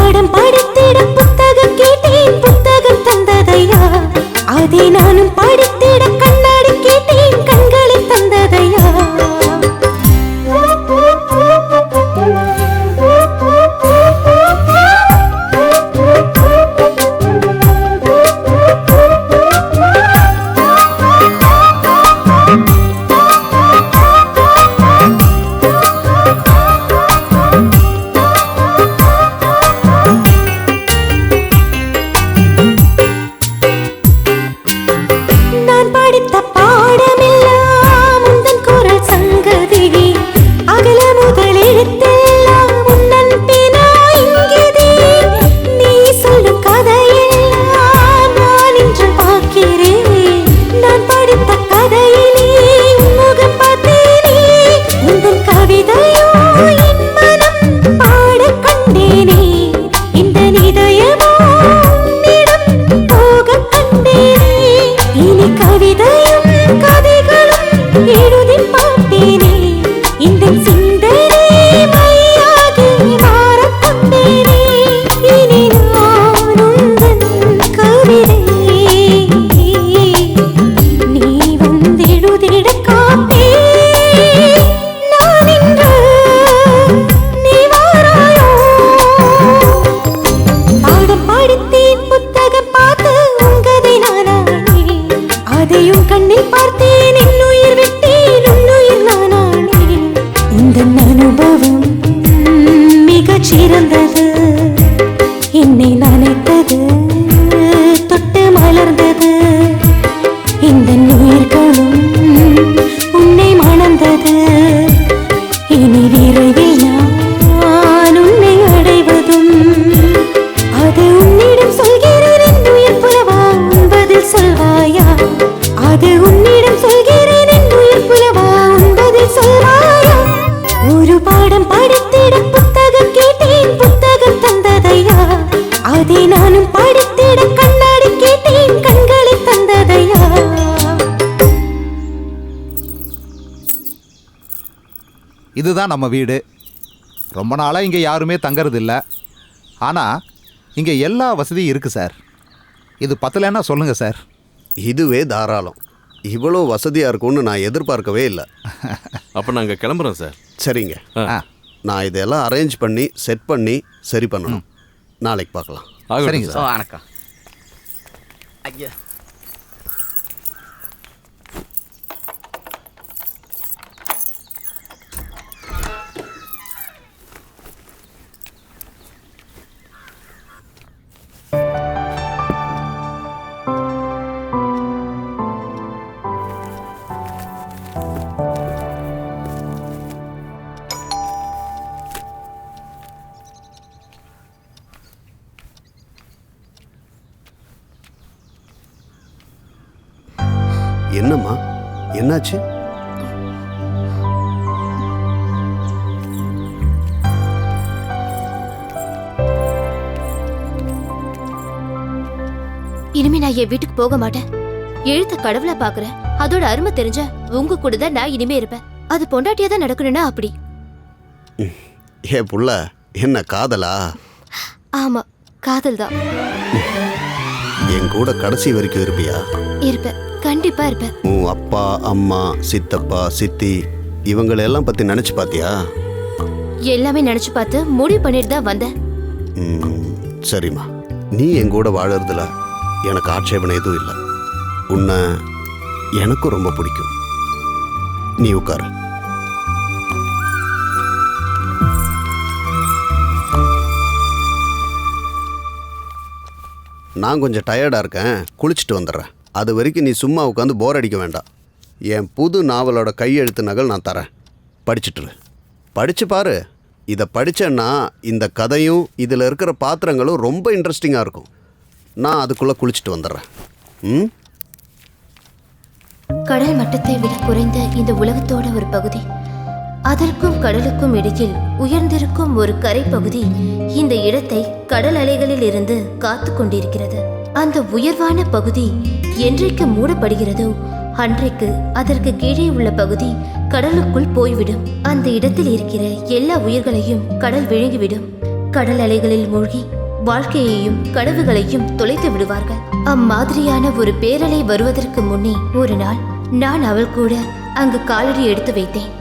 பாடம் படித்திட புத்தகம் கேட்டேன், புத்தகம் தந்ததையா. அதை நானும் படித்திட கண்ணாடி கேட்டேன், கண்களை தந்ததையா. நான் படித்த பாடமெல்லாம் உந்தன் குரல் சங்கதி, அகல முதல் எழுத்தெல்லாம் உன்னன் பினா இங்கிதே. நீ சொல்லும் கதையெல்லாம் நான் இன்று பார்க்கிறேன். நான் படித்த கதையிலே உன் முகம் பார்த்தேனே. உந்தன் கவிதையோ என் மனம் பாடக் கண்டேனே. இந்த இதயமோ உன்னிடம் போகக் கண்டேனே. இனி கவிதையும் கதைகளும் எழுதி பார்த்தேனே. இந்த சிந்தனை மையாகி மாறக் கொண்டேனே. இனி நான் உந்தன் கவிதை, நீ வந்தெழுதிட காப்பேன். நான் இன்று நீ வாராயோ. பாடம் படித்தேன், புத்தகம் பார்த்து உங்கதை நானானே. அதையும் கண்ணில் பார்த்தேன், என் உயிர் விட்டேன், உன்னுயிர் நானானே. இந்த அனுபவம் மிகச் சிறந்தது. என்னை நினைத்தது தொட்டு மலர்ந்தது. இந்த உயிர்களும் உன்னை மணந்தது. இனி விரைவில் நான் உன்னை அடைவதும் அது உன்னிடம் சொல்கிறேன். என் உயிர் புலவா உன் பதில் சொல்வாயா. அது உன்னிடம் சொல்கிறேன். என் உயிர் புலவா உன் பதில் சொல்வாயா. ஒரு பாடம் படித்திட புத்தகம் கேட்டேன், புத்தகம் தந்ததையா. அதை நானும் படித்திட கண்ணாடி கேட்டேன், கண்களை தந்ததையா. இதுதான் நம்ம வீடு. ரொம்ப நாளாக இங்கே யாருமே தங்கறது இல்லை. ஆனால் இங்கே எல்லா வசதியும் இருக்குது சார். இது பத்தலைன்னா சொல்லுங்கள் சார். இதுவே தாராளம். இவ்வளோ வசதியாக இருக்கும்னு நான் எதிர்பார்க்கவே இல்லை. அப்போ நாங்கள் கிளம்புறோம் சார். சரிங்க. நான் இதெல்லாம் அரேஞ்ச் பண்ணி செட் பண்ணி சரி பண்ணணும். நாளைக்கு பார்க்கலாம். சரிங்க சார். வணக்கம். ஐயா என்னம்மா, என்னாச்சு? இனிமே நான் என் வீட்டுக்கு போக மாட்டேன். எழுத்த கடவுளா பாக்குறேன். அதோட அருமை தெரிஞ்ச உங்க கூட தான் நான் இனிமே இருப்பேன். அது பொண்டாட்டியா தான் நடக்கணும்னா அப்படி. ஏ புள்ள, என்ன காதலா? ஆமா, காதல் தான். என் கூட கடைசி வரைக்கும் இருப்பியா? இருப்பேன், கண்டிப்பா இருப்பேன். உன் அப்பா அம்மா சித்தப்பா சித்தி இவங்களெல்லாம் பற்றி நினச்சி பார்த்தியா? எல்லாமே நினைச்சு பார்த்து முடிவு பண்ணிட்டு தான் வந்தேன். சரிம்மா, நீ என் கூட வாழறதுல எனக்கு ஆட்சேபனை எதுவும் இல்லை. உன்னை எனக்கும் ரொம்ப பிடிக்கும். நீ உட்காரு. நான் கொஞ்சம் டயர்டாக இருக்கேன், குளிச்சுட்டு வந்துடுறேன். அது வரைக்கும் நீ சும்மா உட்காந்து போர் அடிக்க வேண்டாம். என் புது நாவலோட கையெழுத்து நகல் நான் தரேன், படிச்சுட்டுரு. படித்து பாரு. இதை படித்தேன்னா இந்த கதையும் இதில் இருக்கிற பாத்திரங்களும் ரொம்ப இன்ட்ரெஸ்டிங்காக இருக்கும். நான் அதுக்குள்ளே குளிச்சுட்டு வந்துடுறேன். கடல் மட்டத்தை விட குறைந்த இந்த உலகத்தோட ஒரு பகுதி, அதற்கும் கடலுக்கும் இடையில் உயர்ந்திருக்கும் ஒரு கரை பகுதி இந்த இடத்தை கடல் அலைகளில் இருந்து காத்து கொண்டிருக்கிறது. அந்த உயர்வான பகுதி என்றைக்கு மூடப்படுகிறதோ அன்றைக்கு அதற்கு கீழே உள்ள பகுதி கடலுக்குள் போய்விடும். அந்த இடத்தில் இருக்கிற எல்லா உயிர்களையும் கடல் விழுங்கிவிடும். கடல் அலைகளில் மூழ்கி வாழ்க்கையையும் கனவுகளையும் தொலைத்து விடுவார்கள். அம்மாதிரியான ஒரு பேரலை வருவதற்கு முன்னே ஒரு நாள் நான் அவள் கூட அங்கு காலடி எடுத்து வைத்தேன்.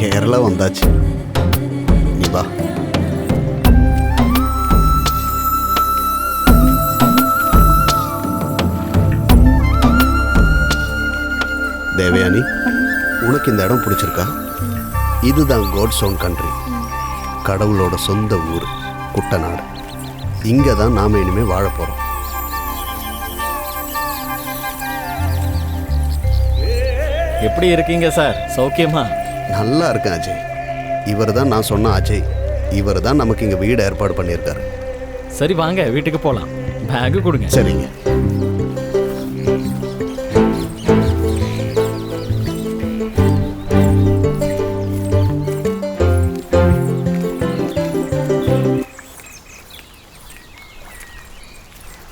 கேரளா வந்தாச்சு, நீ வா. தேவயானி, உனக்கு இந்த இடம் பிடிச்சிருக்கா? இதுதான் காட்ஸ் ஓன் கண்ட்ரி, கடவுளோட சொந்த ஊர், குட்டநாடு. இங்கே தான் நாம இனிமே வாழ போறோம். எப்படி இருக்கீங்க சார்? சௌக்கியமா? நல்லா இருக்கேன் அஜய். இவர் தான் நான் சொன்ன அஜய். இவர் தான் நமக்கு இங்கே வீடு ஏற்பாடு பண்ணியிருக்காரு. சரி வாங்க வீட்டுக்கு போகலாம். பேகு கொடுங்க. சரிங்க.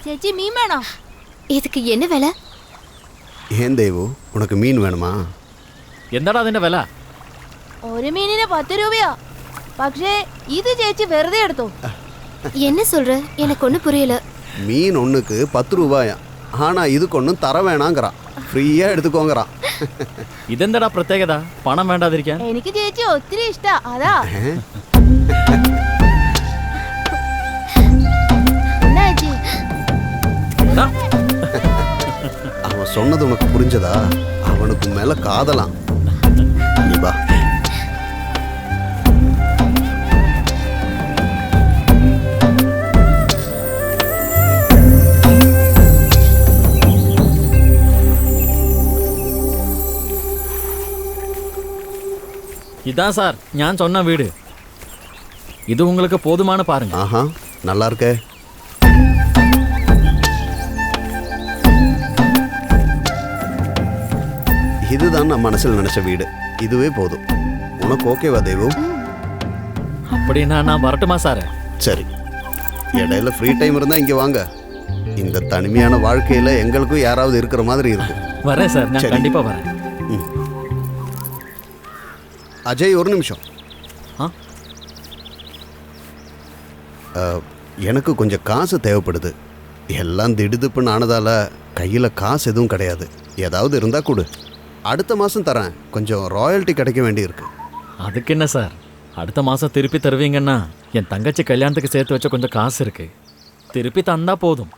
ചേച്ചി മീൻ വേണോ? இதுக்கு என்ன விலை? ஏன் தேவு, உனக்கு மீன் வேணுமா? എന്താടാ അതിന്റെ വില? ഒരു മീനിന് 10 രൂപയാ. പക്ഷേ இது ചേച്ചി വെറുതെ എടുത്തോ. என்ன சொல்ற? எனக்கு ஒண்ணு புரியல. மீன் ஒண்ணுக்கு 10 ரூபாயா? ஆனா இதுக்கு ஒன்றும் தர வேணாங்கிறான், ஃப்ரீயா எடுத்துக்கோங்கிறான். ഇതെന്താടാ പ്രത്യേകത? പണം വേണ്ടാതിരിക്കാൻ? എനിക്ക് ചേച്ചി ഒത്തിരി ഇഷ്ടാ, അതാ. என்ன ചേച്ചി? அவன் சொன்னது உனக்கு புரிஞ்சதா? அவனுக்கு மேல காதலாம். நீ வா. இதான் சார் நான் சொன்ன வீடு. இது உங்களுக்கு போதுமான பாருங்க. ஆஹா, நல்லா இருக்கே. இதுதான் நான் மனசில் நினைச்ச வீடு. இதுவே போதும். உனக்கு ஓகேவா தேவு? அப்படின்னா நான் வரட்டுமா சார்? சரி, இடையில ஃப்ரீ டைம் இருந்தா இங்க வாங்க. இந்த தனிமையான வாழ்க்கையில எங்களுக்கும் யாராவது இருக்கிற மாதிரி இருக்கும். வரேன் சார், நான் கண்டிப்பா வரேன். அஜய், ஒரு நிமிஷம். எனக்கு கொஞ்சம் காசு தேவைப்படுது. எல்லாம் திடுதுப்புன்னு ஆனதால கையில் காசு எதுவும் கிடையாது. ஏதாவது இருந்தால் கொடு, அடுத்த மாதம் தரேன். கொஞ்சம் ராயல்ட்டி கிடைக்க வேண்டியிருக்கு. அதுக்கு என்ன சார், அடுத்த மாதம் திருப்பி தருவீங்கன்னா என் தங்கச்சி கல்யாணத்துக்கு சேர்த்து வச்ச கொஞ்சம் காசு இருக்கு, திருப்பி தந்தா போதும்.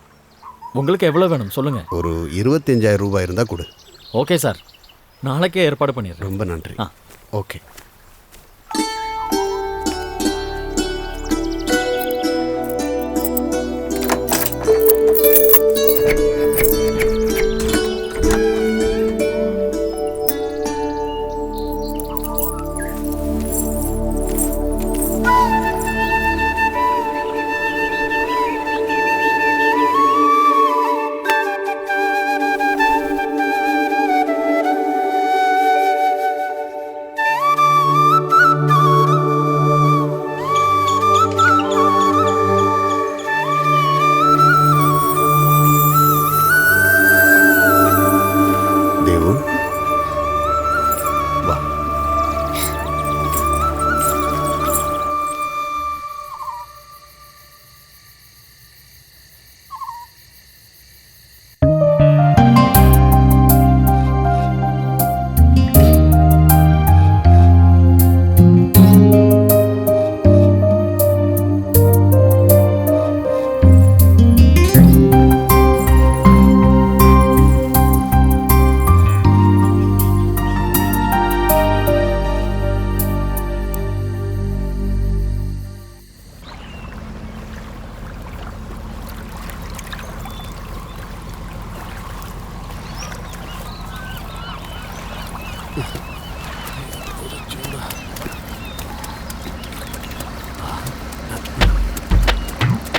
உங்களுக்கு எவ்வளோ வேணும் சொல்லுங்கள். ஒரு 25,000 ரூபாய் இருந்தால் கொடு. ஓகே சார், நாளைக்கே ஏற்பாடு பண்ணிடுறேன். ரொம்ப நன்றி. ஓகே.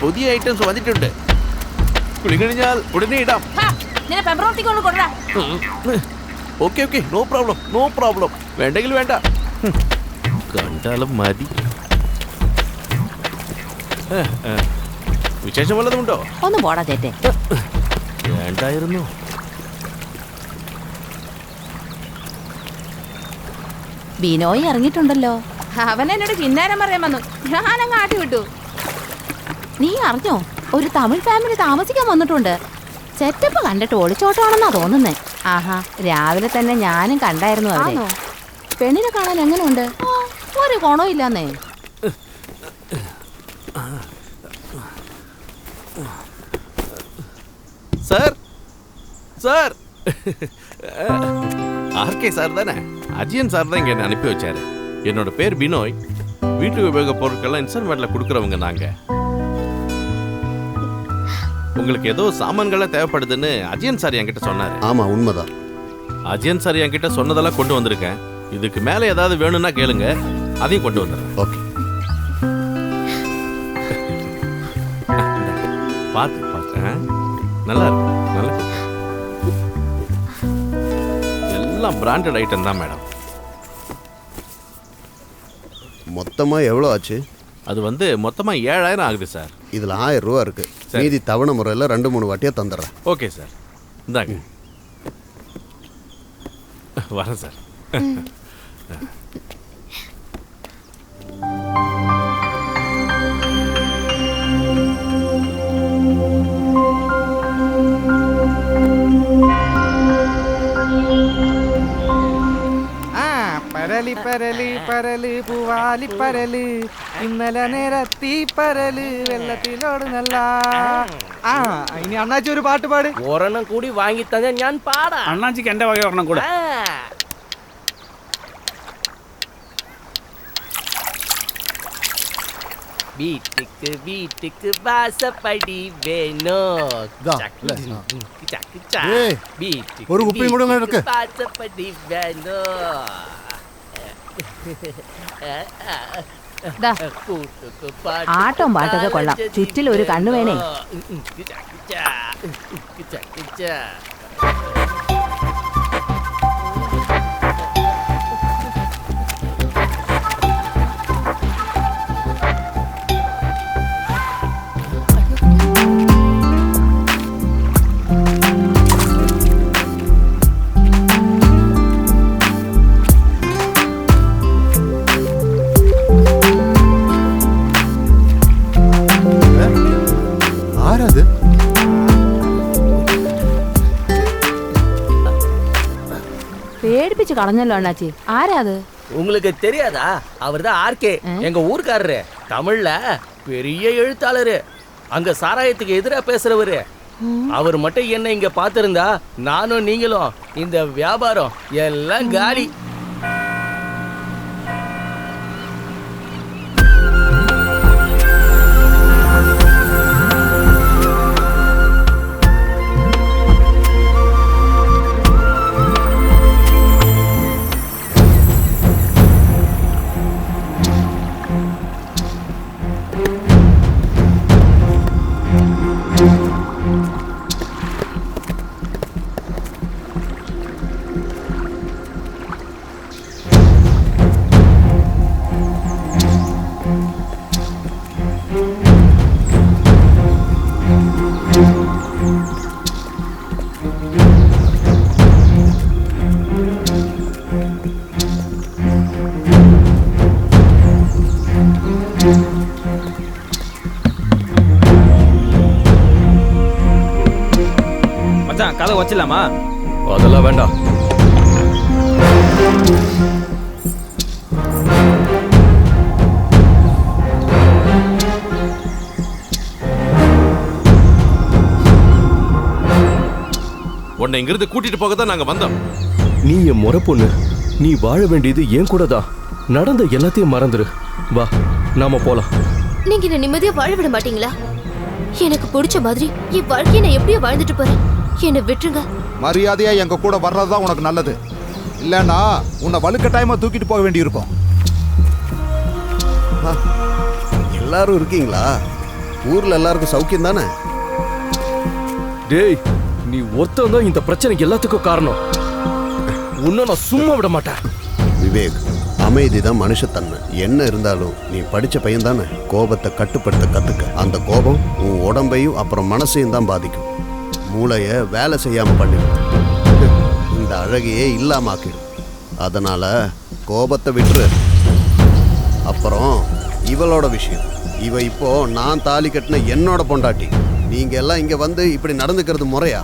പുതിയ ഐറ്റംസ് വന്നിട്ടുണ്ട് കുളി കഴിഞ്ഞാൽ ഉടനെ ഇടാം. നിന്നെ പെമ്പറോട്ടിക്ക് കൊണ്ട് കൊടുടാ. Okay okay, no problem no problem. വേണ്ടെങ്കിൽ വേണ്ട, കണ്ടാലും മതി. വിശേഷം വല്ലതുമുണ്ടോ? ഒന്ന് പോടാ ചേട്ടേ. വേണ്ടായിരുന്നു. ബിനോയ് ഇറങ്ങിയിട്ടുണ്ടല്ലോ. അവൻ എന്നോട് കിന്നാരം പറയാൻ വന്നു. ഞാനങ്ങ് ആട്ടി വിട്ടു. നീ അറിഞ്ഞോ, ഒരു തമിഴ് ഫാമിലി താമസിക്കാൻ വന്നിട്ടുണ്ട്. സെറ്റപ്പ് കണ്ടിട്ട് ഒളിച്ചോട്ടമാണെന്നാ തോന്നുന്നേ. ആഹാ, രാവിലെ തന്നെ ഞാനും കണ്ടായിരുന്നു അവരെ. പെണ്ണിനെ കാണാൻ എങ്ങനെയുണ്ട്? ഒരു ഗുണവും ഇല്ലാന്നേ. சார் சார் ஆர்கே சார் தானே? அஜயன் சார் தான் இங்கே என்னை அனுப்பி வச்சாரு. என்னோட பேர் பினோய். வீட்டு உபயோக பொருட்கள்லாம் இன்ஸ்டால்மெண்ட்டில் கொடுக்குறவங்க நாங்கள். உங்களுக்கு ஏதோ சாமான்கள்லாம் தேவைப்படுதுன்னு அஜயன் சார் என்கிட்ட சொன்னார். ஆமாம், உண்மைதான். அஜயன் சார் என்கிட்ட சொன்னதெல்லாம் கொண்டு வந்திருக்கேன். இதுக்கு மேலே ஏதாவது வேணும்னா கேளுங்க, அதையும் கொண்டு வந்துடுறேன். ஓகே. பார்த்து பார்த்து நல்லா இருக்கு, நல்லா இருக்கு. எல்லாம் பிராண்டட் ஐட்டம் தான் மேடம். மொத்தமாக எவ்வளோ ஆச்சு? அது வந்து மொத்தமாக 7000 ஆகுது சார். இதில் 1000 ரூபா இருக்கு. மீதி தவணை முறையில் 2-3 வாட்டியாக தந்துடுறேன். ஓகே சார், இந்தாங்க. வரேன் சார். പരലി പരലി പരല് പൂവാലി പരല് ഇന്നലെ നേരത്തി പരല് വെള്ളത്തിലോട് നല്ല. ഇനി അണ്ണാച്ചി ഒരു പാട്ട് പാട്. ഒരെണ്ണം കൂടി വാങ്ങി തന്നെ ഞാൻ പാടാം. അണ്ണാച്ചിക്ക് എന്റെ വക ഒരെണ്ണം കൂടെ. வீட்டுக்கு வீட்டுக்கு வாசப்படி வேணும். ஒரு குப்பையும் கூட இருக்கு. வாசப்படி வேணும். ആട്ടം പാട്ടൊക്കെ കൊള്ളാം. ചുറ്റിൽ ഒരു കണ്ണു വേണേ. பேடிப்பிச்சு களஞ்சല്ലോ அண்ணாச்சி. ஆரா அது? உங்களுக்கு தெரியாதா? அவர் தான் ஆர்கே, எங்க ஊர்க்காரரு. தமிழ்ல பெரிய எழுத்தாளரு. அங்க சாராயத்துக்கு எதிராக பேசுறவரு. அவர் மட்டும் என்ன இங்க பார்த்திருந்தா நானும் நீங்களும் இந்த வியாபாரம் எல்லாம் காலி. மச்சான் கதை வச்சிடலாமா? அதெல்லாம் வேண்டாம். உன்னை இங்கிருந்து கூட்டிட்டு போக தான் நாங்க வந்தோம். நீ என் முறை பொண்ணு. நீ வாழ வேண்டியது என் கூட தான். நடந்த எல்லாத்தையும் மறந்துரு. வா, நாம போலாம். நீங்க என்ன நிம்மதியா வாழ விட மாட்டீங்களா? எனக்கு பிடிச்ச மாதிரி என் வாழ்க்கையை நான் எப்படியோ வாழ்ந்துட்டு போறேன். என்னை விட்டுருங்க. மரியாதையா எங்க கூட வர்றதுதான் உனக்கு நல்லது. இல்லைன்னா உன்னை வலுக்கட்டாயமா தூக்கிட்டு போக வேண்டியிருக்கும். எல்லாரும் இருக்கீங்களா? ஊர்ல எல்லாருக்கும் சௌக்கியம் தானே? டேய், நீ ஒருத்தன் தான் இந்த பிரச்சனைக்கு எல்லாத்துக்கும் காரணம். உன்னை நான் சும்மா விட மாட்டேன். விவேக், அமைதி தான் மனுஷத்தன்மை. என்ன இருந்தாலும் நீ படிச்ச பையன் தானே. கோபத்தை கட்டுப்படுத்த கத்துக்க. அந்த கோபம் உன் உடம்பையும் அப்புறம் மனசையும் தான் பாதிக்கும். மூளைய வேலை செய்யாம பண்ணிடும். இந்த அழகையே இல்லாம ஆக்கிடும். அதனால கோபத்தை விட்டுரு. அப்புறம் இவளோட விஷயம். இவ இப்போ நான் தாலி கட்டின என்னோட பொண்டாட்டி. நீங்க எல்லாம் இங்க வந்து இப்படி நடந்துக்கிறது முறையா?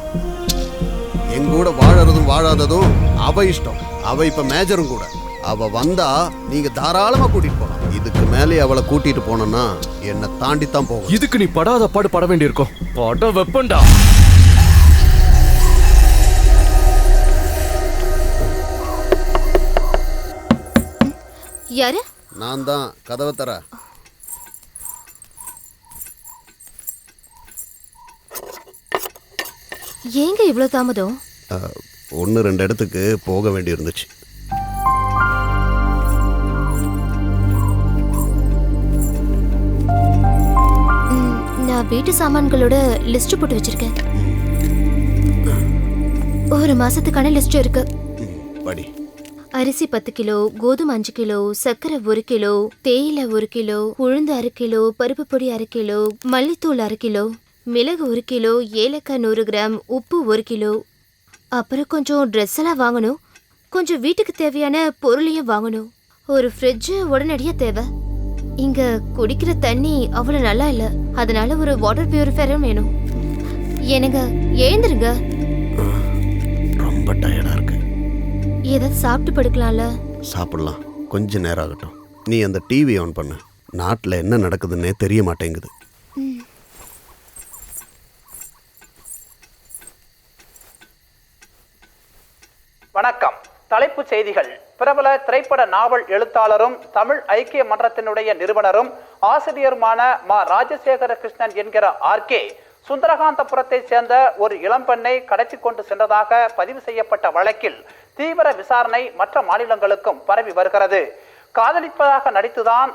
எங்கூட வாழறதும் வாழாததும் அவ இஷ்டம். அவ இப்ப மேஜரும் கூட. அவ வந்தா நீங்க தாராளமா கூட்டிட்டு போலாம். இதுக்கு மேலே அவளை கூட்டிட்டு போனோம்னா என்னை தாண்டித்தான் போகும். இதுக்கு நீ படாத பாடு பட வேண்டியிருக்கும். பட வெப்பண்டா. யாரு? நான் தான். கதவை தர. ஏங்க இவ்வளவு தாமதம்? 1-2 இடத்துக்கு போக வேண்டி இருந்துச்சு. நான் வீட்டு சாமான்களோட லிஸ்ட் போட்டு வச்சிருக்கேன். ஒரு மாசத்துக்கான லிஸ்ட் இருக்கு. படி. அரிசி 10 கிலோ, கோதுமை 5 கிலோ, சர்க்கரை 1 கிலோ, தேயிலை 1 கிலோ, உளுந்து 1/2 கிலோ, பருப்பு பொடி 1/2 கிலோ, மல்லித்தூள் 1/2 கிலோ, மிளகு 1 கிலோ, ஏலக்காய் 100 கிராம், உப்பு 1 கிலோ. அப்புறம் கொஞ்சம் ட்ரெஸ் எல்லாம் வாங்கணும். கொஞ்சம் வீட்டுக்கு தேவையான பொருளையும் வாங்கணும். ஒரு ஃப்ரிட்ஜ் உடனடியா தேவை. இங்க குடிக்கிற தண்ணி அவ்வளவு நல்லா இல்ல. அதனால ஒரு வாட்டர் பியூரிஃபையரும் வேணும். எனக்கு எழுந்துருங்க. ரொம்ப டயர்டா இருக்கு. ஏதாவது சாப்பிட்டு படுக்கலாம்ல? சாப்பிடலாம். கொஞ்ச நேரம் ஆகட்டும். நீ அந்த டிவி ஆன் பண்ணு. நாட்டில் என்ன நடக்குதுன்னே தெரிய மாட்டேங்குது. வணக்கம். தலைப்புச் செய்திகள். பிரபல திரைப்பட நாவல் எழுத்தாளரும் தமிழ் ஐக்கிய மன்றத்தினுடைய நிறுவனரும் ஆசிரியருமான மா ராஜசேகர கிருஷ்ணன் என்கிற ஆர்கே சுந்தரகாந்தபுரத்தை சேர்ந்த ஒரு இளம்பெண்ணை கடத்தி கொண்டு சென்றதாக பதிவு செய்யப்பட்ட வழக்கில் தீவிர விசாரணை மற்ற மாநிலங்களுக்கும் பரவி வருகிறது. காதலிப்பதாக நடித்துதான்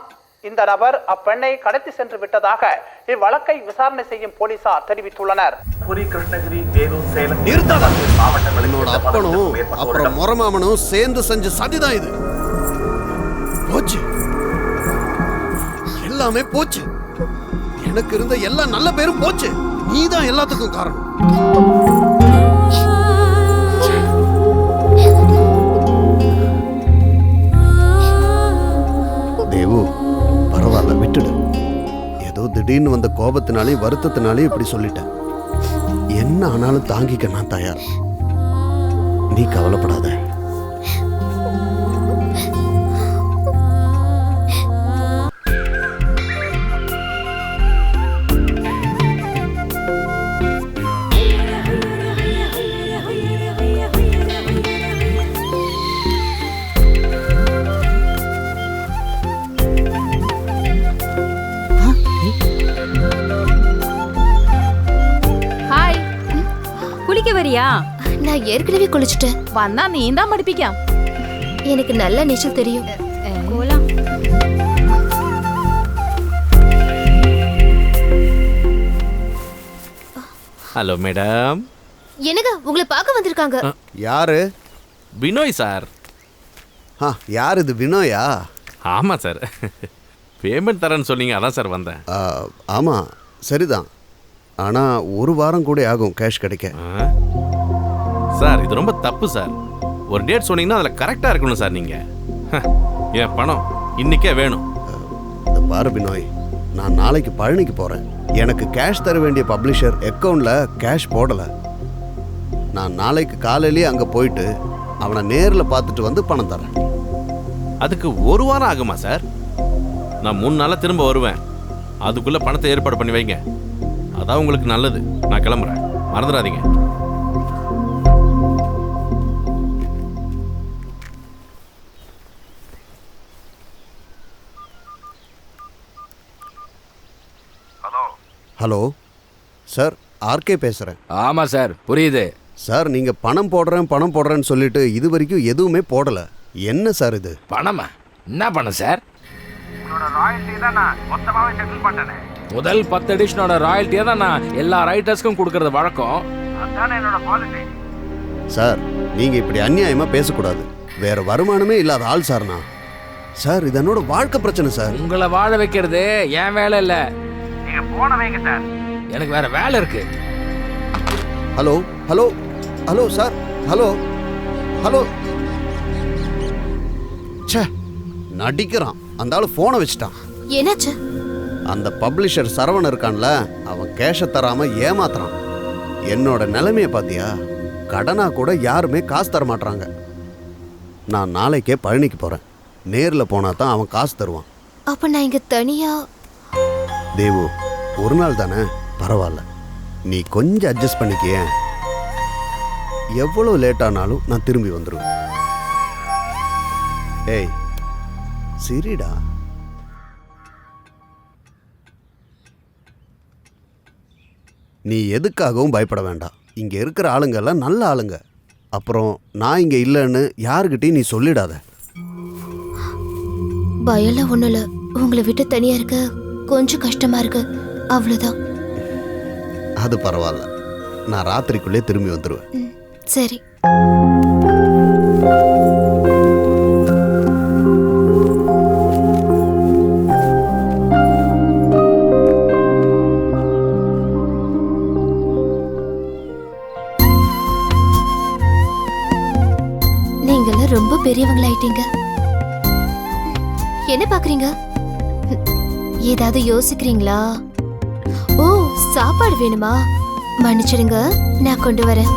இந்த நபர் அப்பெண்ணை கடத்தி சென்று விட்டதாக இவ்வழக்கை விசாரணை செய்யும் போலீசார் தெரிவித்துள்ளனர். என்னோட அப்பனும் அப்புறம் முறமாமனும் சேர்ந்து செஞ்ச சதிதான் இது. போச்சு, எல்லாமே போச்சு. எனக்கு இருந்த எல்லா நல்ல பேரும் போச்சு. நீதான் எல்லாத்துக்கும் காரணம். தேவு, பரவாயில்ல, விட்டுடு. ஏதோ திடீர்னு வந்த கோபத்தினாலையும் வருத்தத்தினாலையும் இப்படி சொல்லிட்டேன். என்ன ஆனாலும் தாங்கிக்க நான் தயார். நீ கவலைப்படாத. வரியா? நான் ஏற்கனவே குளிச்சிட்டேன். வந்தா நீ தான் படிப்பிக்க. எனக்கு நல்ல நீச்சல் தெரியும். போலாம். Hello madam. என்னங்க உங்களை பார்க்க வந்திருக்காங்க. யாரு? வினோய் சார். யார் இது? வினோயா? ஆமாம் சார். பேமெண்ட் தரேன்னு சொன்னீங்க, அதான் சார் வந்தேன். ஆமாம், சரிதான். ஆனால் 1 வாரம் கூட ஆகும் கேஷ் கிடைக்க. சார் இது ரொம்ப தப்பு சார். ஒரு டேட் சொன்னீங்கன்னா அதில் கரெக்டாக இருக்கணும் சார். நீங்கள் என் பணம் இன்னைக்கே வேணும். இந்த பாரு பினோய், நான் நாளைக்கு பழனிக்கு போகிறேன். எனக்கு கேஷ் தர வேண்டிய பப்ளிஷர் அக்கௌண்ட்டில் கேஷ் போடலை. நான் நாளைக்கு காலையிலேயே அங்கே போயிட்டு அவனை நேரில் பார்த்துட்டு வந்து பணம் தரேன். அதுக்கு 1 வாரம் ஆகுமா சார்? நான் 3 நாளாக திரும்ப வருவேன். அதுக்குள்ளே பணத்தை ஏற்பாடு பண்ணி வைங்க. அதான் உங்களுக்கு நல்லது. நான் கிளம்புறேன், மறந்துடாதீங்க. ஹலோ சார், ஆர்கே பேசுகிறேன். ஆமாம் சார், புரியுது சார். நீங்கள் பணம் போடுறேன்னு சொல்லிட்டு இது வரைக்கும் எதுவுமே போடலை. என்ன சார் இது? பணமா? என்ன பணம் சார்? உங்களோட ராயல்டி தான் நான் மொத்தமாகவே செட்டில் பண்ணேன். முதல் 10 எடிஷனோட ராயல்ட்டியை தான் நான் எல்லா ரைட்டர்ஸ்க்கும் கொடுக்கறது வழக்கம். அதானே என்னோட பாலிசி. சார் நீங்க இப்படி அநியாயமா பேசக்கூடாது. வேற வருமானமே இல்லாத ஆள் சார் நான். சார் இது என்னோட வாழ்க்கை பிரச்சனை சார். உங்களை வாழ வைக்கிறது என் வேலை இல்ல. நீங்க போன வைங்க சார். எனக்கு வேற வேலை இருக்கு. Hello hello hello sir. Hello hello. ச்சே, நடிக்கிறான். அந்த ஆளு போனை வச்சுட்டான். என்னாச்சு? அந்த பப்ளிஷர் சரவணன் இருக்கான்ல, அவன் கேஷ தராம ஏமாத்துறான். என்னோட நிலைமைய பாத்தியா? கடனா கூட யாருமே காசு தர மாட்டாங்க. நான் நாளைக்கே பழனிக்கு போறேன். நேர்ல போனா தான் அவன் காசு தருவான். அப்ப நான் இங்க தனியா. தேவு, ஒரு நாள் தானே, பரவாயில்ல. நீ கொஞ்சம் அட்ஜஸ்ட் பண்ணிக்கிய. எவ்வளவு லேட் ஆனாலும் நான் திரும்பி வந்துடுவேன். ஏய் சரிடா. நீ எதுக்காகவும் பயப்பட வேண்டாம். இங்க இருக்கிற ஆளுங்க எல்லாம் நல்ல ஆளுங்க. அப்புறம் நான் இங்க இல்லைன்னு யாருக்கிட்டையும் நீ சொல்லிடாத. பயம்லாம் ஒண்ணும் இல்ல. உங்களை விட்டு தனியா இருக்க கொஞ்சம் கஷ்டமா இருக்கு, அவ்வளவுதான். அது பரவாயில்ல. நான் ராத்திரிக்குள்ளே திரும்பி வந்துடுவேன். சரி. நீங்கெல்லாம் ரொம்ப பெரியவங்களாயிட்டீங்க. என்ன பாக்குறீங்க? ஏதாவது யோசிக்கிறீங்களா? ஓ, சாப்பாடு வேணுமா? மன்னிச்சிடுங்க, நான் கொண்டு வரேன்.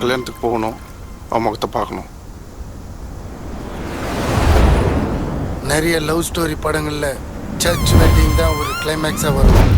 கல்யாணத்துக்கு போகணும், அவன் முகத்தை பார்க்கணும். நிறைய லவ் ஸ்டோரி படங்களில் சர்ச் வெட்டிங் தான் ஒரு கிளைமேக்ஸாக வரும்.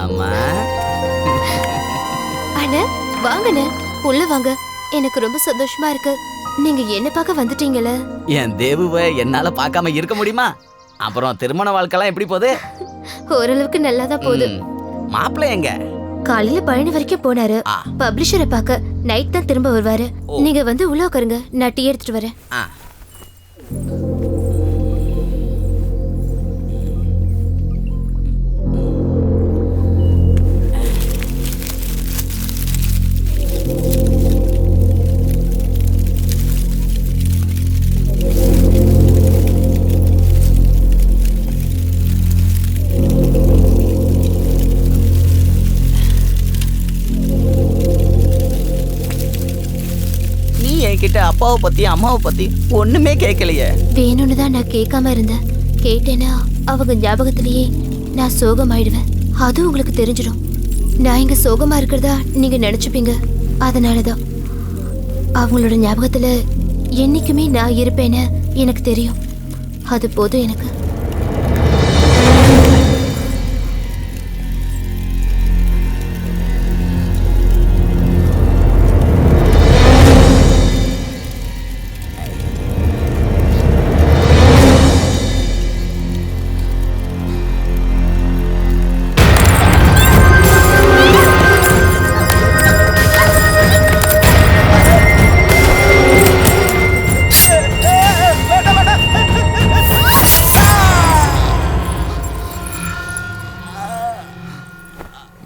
அம்மா, அண்ணா வாங்கண்ணே, உள்ள வாங்க. எனக்கு ரொம்ப சந்தோஷமா இருக்கு. நீங்க என்ன பார்க்க வந்துட்டீங்களே. என் தேவுவை என்னால பார்க்காம இருக்க முடியுமா? அப்புறம் திருமண வாழ்க்கைலாம் எப்படி போகுது? ஓரளவுக்கு நல்லாதான் போகுது. மாப்பிள்ளை எங்க? காலையில பழனி வரைக்கும் போனாரு. பப்ளிஷரை பார்க்க. நைட் தான் திரும்ப வருவாரு. நீங்க வந்து உள்ள உட்காருங்க, நான் டீ எடுத்துட்டு வரேன். அப்பாவை பத்தி அம்மாவை பத்தி ஒண்ணுமே கேட்கலையே. வேணும்னு தான் நான் கேட்காம இருந்தேன். கேட்டேன்னா அவங்க ஞாபகத்திலேயே நான் சோகமாயிடுவேன். அது உங்களுக்கு தெரிஞ்சிடும். நான் இங்க சோகமா இருக்கிறதா நீங்க நினைச்சுப்பீங்க. அதனாலதான் அவங்களோட ஞாபகத்துல என்னைக்குமே நான் இருப்பேன்னு எனக்கு தெரியும். அது போதும் எனக்கு.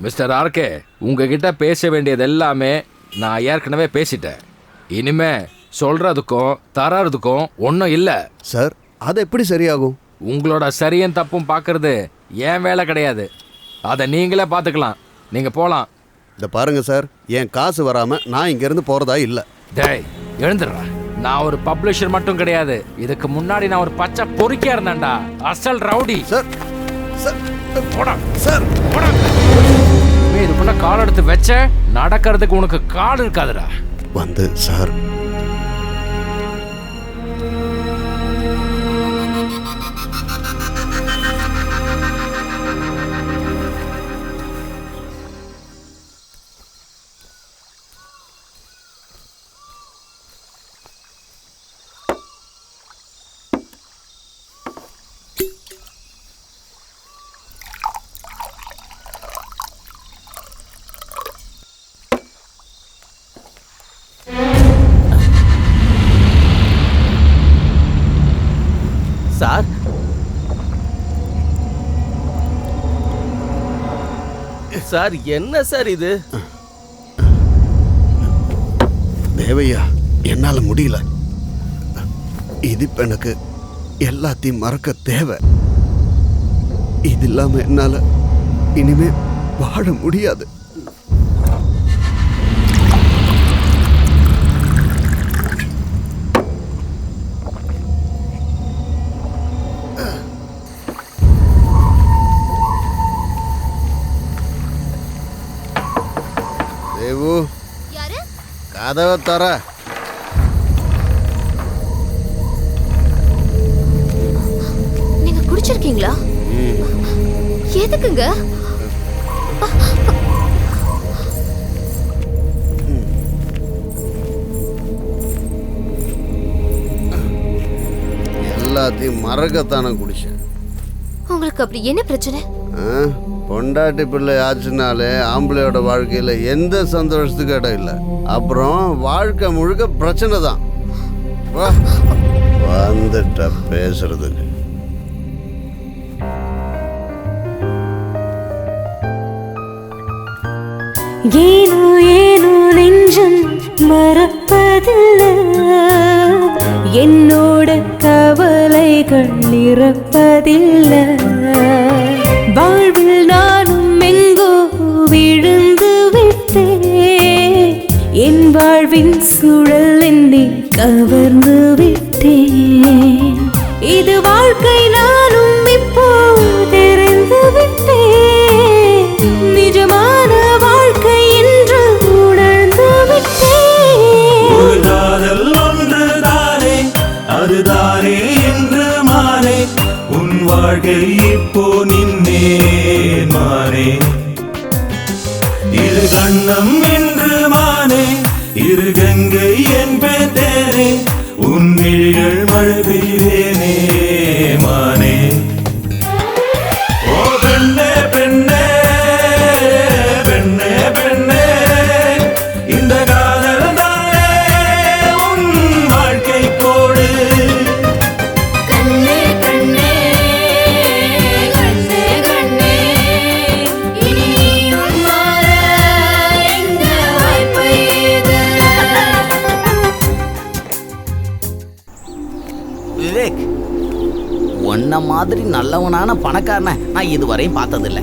மிஸ்டர் ஆர்கே, உங்ககிட்ட பேச வேண்டியது எல்லாமே நான் ஏற்கனவே பேசிட்டேன். இனிமே சொல்றதுக்கும் தரதுக்கும் ஒன்றும் இல்லை. சார், அது எப்படி சரியாகும்? உங்களோட சரியும் தப்பும் பார்க்கறது ஏன் வேலை கிடையாது. அதை நீங்களே பார்த்துக்கலாம். நீங்கள் போகலாம். இதை பாருங்க சார், என் காசு வராமல் நான் இங்கேருந்து போகிறதா இல்லை. டேய் எழுந்துடுறா. நான் ஒரு பப்ளிஷர் மட்டும் கிடையாது. இதுக்கு முன்னாடி நான் ஒரு பச்சை பொறுக்கியா இருந்தேன்டா. அசல் ரவுடி. சார் சார் போடா சார் போடா. இதுக்குள்ள கால் எடுத்து வச்ச நடக்கிறதுக்கு உனக்கு கால் இருக்காதுடா. வந்து சார், சார், சார் என்ன சார் இது? தேவையா, என்னால முடியல. இது இப்ப எனக்கு எல்லாத்தையும் மறக்க தேவை. இது இல்லாம என்னால இனிமே வாழ முடியாது. தேவு, கதவை தர. நீங்க குடிச்சிருக்கீங்களா? எதுக்குங்க? எல்லாத்தையும் மறக்கத்தானே குடிச்சேன். உங்களுக்கு அப்படி என்ன பிரச்சனை? பொண்டாட்டி பிள்ளை ஆச்சுனாலே ஆம்பளையோட வாழ்க்கையில் எந்த சந்தோஷத்துக்கு இடம் இல்லை. அப்புறம் வாழ்க்கை முழுக்க பிரச்சனை தான். வந்துட்ட பேசுறதுக்கு. ஏனோ ஏனோ நெஞ்சம் மறப்பதில்லை, என்னோட கவலைகள் இறப்பதில்லை. வாழ்வில் நானும் எங்கோ விழுந்து விட்டேன், என் வாழ்வின் சூழல் என்னை கவர்ந்து விட்டேன். இது வாழ்க்கை நானும் இப்போ தெரிந்து விட்டேன், நிஜமான வாழ்க்கை என்று உணர்ந்து விட்டேன். ஒரு காதல் ஒன்று தானே, அதுதானே என்று மானே, உன் வாழ்க்கை இப்போ நின்னே மானே. இரு கண்ணம் என்று மானே, இரு கங்கை என்பேன் தேனே, உன் விழிகள் மழை பெய்வேனே மானே. ஓ பெண்ணே பெண்ணே பெண்ணே பெண்ணே, இந்த காதல் தானே உன் வாழ்க்கை கோடு. கண்ணே கண்ணே கண்ணே கண்ணே, இனி நீயும் மாற எங்க வாய்ப்பு இது? விவேக், உன்ன மாதிரி நல்லவனான பணக்காரனை நான் இதுவரையும் பார்த்ததில்லை.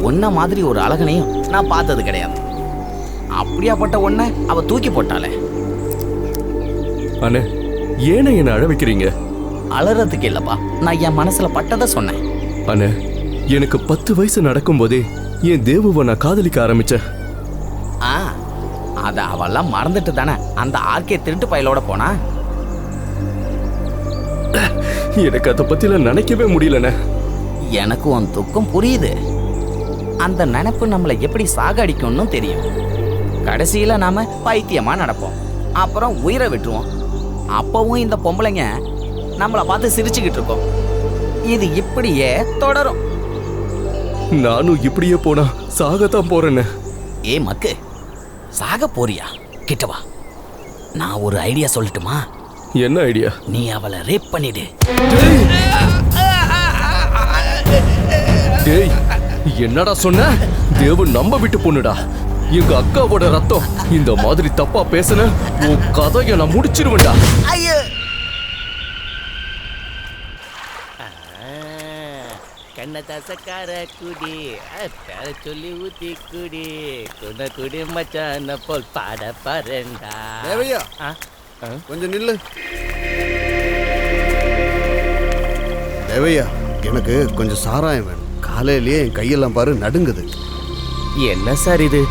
உன்ன மாதிரி ஒரு அழகனையும் நான் பார்த்தது கிடையாது. அப்படியாப்பட்ட ஒன்ன அவ தூக்கி போட்டாளே. அண்ணே ஏனே என்ன அழ வைக்கிறீங்க? அலறதுக்கு இல்லப்பா, நான் என் மனசுல பட்டதை சொன்னேன். அண்ணே எனக்கு 10 வயசு நடக்கும் போதே என் தேவுவை நான் காதலிக்க ஆரம்பிச்சேன். அத அவெல்லாம் மறந்துட்டு தானே அந்த ஆர்கே திருட்டு பயலோட போனா. எனக்கு அதை பத்திலாம் நினைக்கவே முடியலண்ணே. எனக்கு உன் துக்கம் புரியுது. அந்த நினைப்பு நம்மளை எப்படி சாகடிக்கும்னு தெரியும். கடைசியில நாம பைத்தியமா நடப்போம், அப்புறம் உயிரை விட்டுருவோம். அப்பவும் இந்த பொம்பளைங்க நம்மளை பார்த்து சிரிச்சுக்கிட்டு இருக்கோம். இது இப்படியே தொடரும். நானும் இப்படியே போனா சாகத்தான் போறேன்னு. ஏ மக்கு, சாக போறியா? கிட்டவா, நான் ஒரு ஐடியா சொல்லட்டுமா? என்ன ஐடியா? நீ அவளை ரேப் பண்ணிடு. டேய் என்னடா சொன்ன? தேவு நம்ப விட்டு பொண்ணுடா, எங்க அக்காவோட ரத்தம். இந்த மாதிரி தப்பா பேசுன உன் கதையை நான் முடிச்சிருவேன்டா. கண்ணதா சக்கார குடி பேர சொல்லி ஊத்தி குடி குட குடி மச்சான போல் பாட பாருண்டா. தேவையா கொஞ்சம் நில்லு. தேவையா, எனக்கு கொஞ்சம் சாராயம் வேணும். காலையிலேயே என் கையெல்லாம் பாரு நடுங்குது. என்ன சார் இது,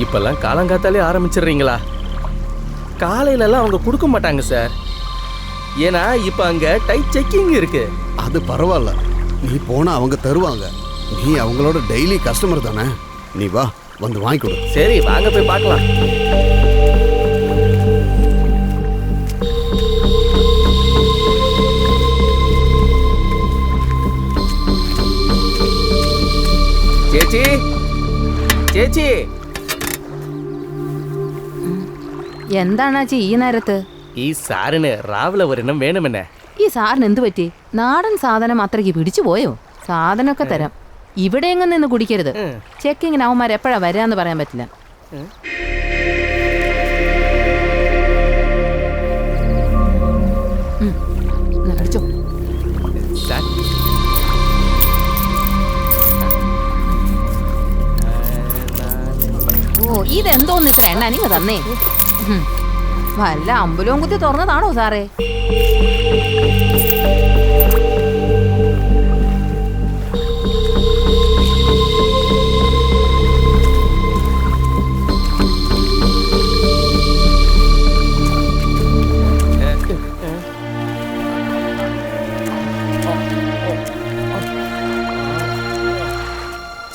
இப்பெல்லாம் காலங்காத்தாலே ஆரம்பிச்சிடுறீங்களா? காலையிலலாம் அவங்க கொடுக்க மாட்டாங்க சார், ஏன்னா இப்போ அங்கே டைட் செக்கிங் இருக்கு. அது பரவாயில்ல, நீ போனா அவங்க தருவாங்க. நீ அவங்களோட டெய்லி கஸ்டமர் தானே, நீ வா வந்து வாங்கி கொடு. சரி வாங்க போய் பார்க்கலாம். ചേച്ചി ചേച്ചി എന്താണാച്ചി ഈ നേരത്ത്? ഈ സാറിന് രാവിലെ ഒരെണ്ണം വേണമെന്നെ. ഈ സാറിന് എന്ത് പറ്റി? നാടൻ സാധനം അത്രയ്ക്ക് പിടിച്ചു പോയോ? സാധനമൊക്കെ തരാം, ഇവിടെ എങ്ങും നിന്ന് കുടിക്കരുത്. ചെക്കിങ്ങിന് അവന്മാർ എപ്പോഴാ വരാന്ന് പറയാൻ പറ്റില്ല. അടിച്ചോ. ഓ ഇതെന്തോന്ന് ഇത്ര എണ്ണ നിങ്ങൾ തന്നേ? വല്ല അമ്പലവും കുത്തി തുറന്നതാണോ സാറേ?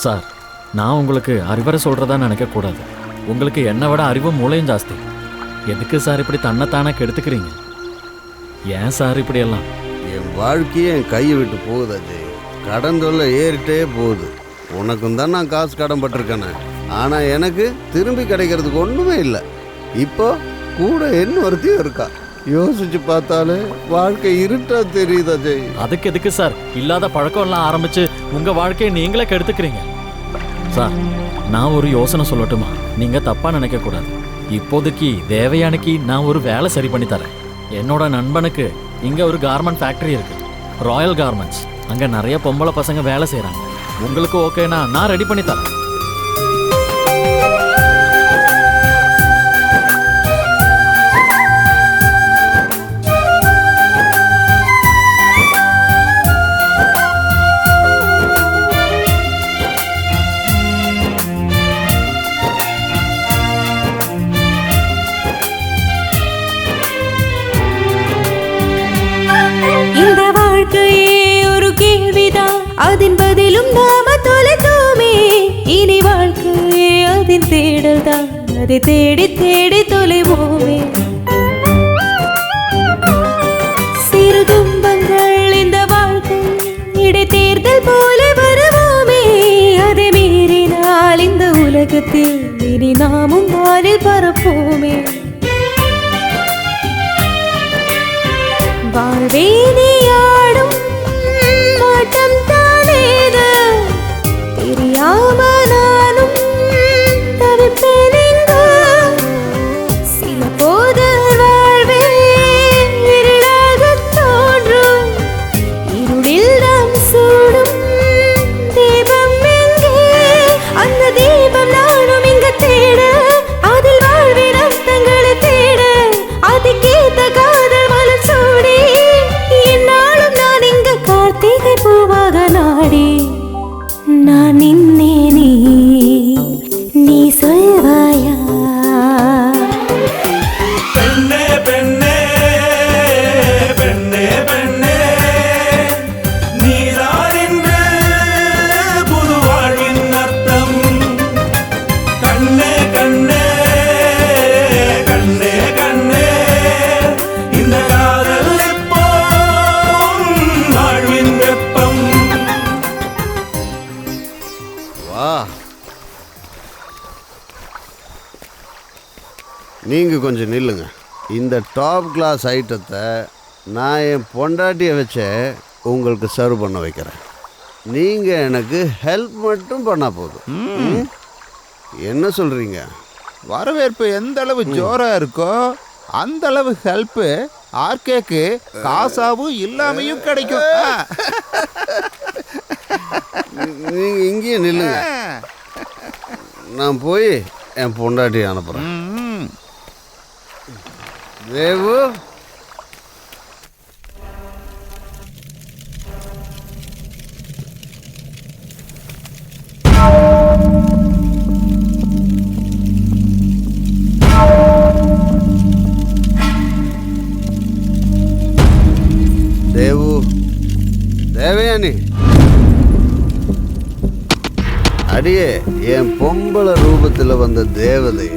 சார், நான் உங்களுக்கு அறிவுரை சொல்கிறதா நினைக்கக்கூடாது. உங்களுக்கு என்னை விட அறிவும் மூளையும் ஜாஸ்தி. எதுக்கு சார் இப்படி தன்னைத்தானே கெடுத்துக்கிறீங்க? ஏன் சார் இப்படியெல்லாம்? என் வாழ்க்கையே என் கையை விட்டு போகுது அஜய். கடன் தொல்லை ஏறிட்டே போகுது. உனக்கும் தான் நான் காசு கடன் பட்டிருக்கேனே, ஆனால் எனக்கு திரும்பி கிடைக்கிறதுக்கு ஒன்றுமே இல்லை. இப்போ கூட என்ன ஒருத்தையும் இருக்கா. யோசிச்சு பார்த்தாலே வாழ்க்கை இருட்டா தெரியுது அஜய். அதுக்கு எதுக்கு சார் இல்லாத பழக்கம்லாம் ஆரம்பிச்சு உங்கள் வாழ்க்கையை நீங்களே கெடுத்துக்கிறீங்க? சார், நான் ஒரு யோசனை சொல்லட்டுமா? நீங்கள் தப்பாக நினைக்கக்கூடாது. இப்போதைக்கு தேவயானிக்கு நான் ஒரு வேலை சரி பண்ணி தரேன். என்னோட நண்பனுக்கு இங்கே ஒரு கார்மெண்ட் ஃபேக்ட்ரி இருக்கு, ராயல் கார்மெண்ட்ஸ். அங்கே நிறைய பொம்பளை பசங்க வேலை செய்கிறாங்க. உங்களுக்கு ஓகேனா நான் ரெடி பண்ணி தரேன். இந்த வாழ்க்கையே ஒரு கேள்விதான், அதன் பதிலும் நாம தொலைத்தோமே. இனி வாழ்க்கையே அதன் தேடல் தான், அதை தேடி தேடி தொலைவோமே. சிறு துன்பங்கள் இந்த வாழ்க்கை இடைத்தேர்தல் போல வருவோமே. அதை மீறினால் இந்த உலகத்தில் இனி நாமும் வானில் பரப்போமே. வாழ்வேனியாடும் மாட்டம் தானேது, தெரியாம நானும் தவிப்பேன். சில போது வாழ்வே இருளாக தோன்றும், இருளில் நாம் சூடும் தீபம் எங்கே? அந்த தீபம் நானும் இங்கு தேட, அதில் நீங்கள் கொஞ்சம் நில்லுங்க. இந்த டாப் கிளாஸ் ஐட்டத்தை நான் என் பொண்டாட்டியை வச்ச உங்களுக்கு சர்வ் பண்ண வைக்கிறேன். நீங்கள் எனக்கு ஹெல்ப் மட்டும் பண்ணால் போதும். என்ன சொல்கிறீங்க? வரவேற்பு எந்த அளவு ஜோரா இருக்கோ அந்த அளவு ஹெல்ப்பு ஆர்கேக்கு காசாவும் இல்லாமையும் கிடைக்கும். நீங்கள் இங்கேயே நில்லுங்க. நான் போய் என் பொண்டாட்டியை அனுப்புகிறேன். தேவு, தேவு, தேவயானி, அடியே என் பொம்பளை ரூபத்தில் வந்த தேவதை,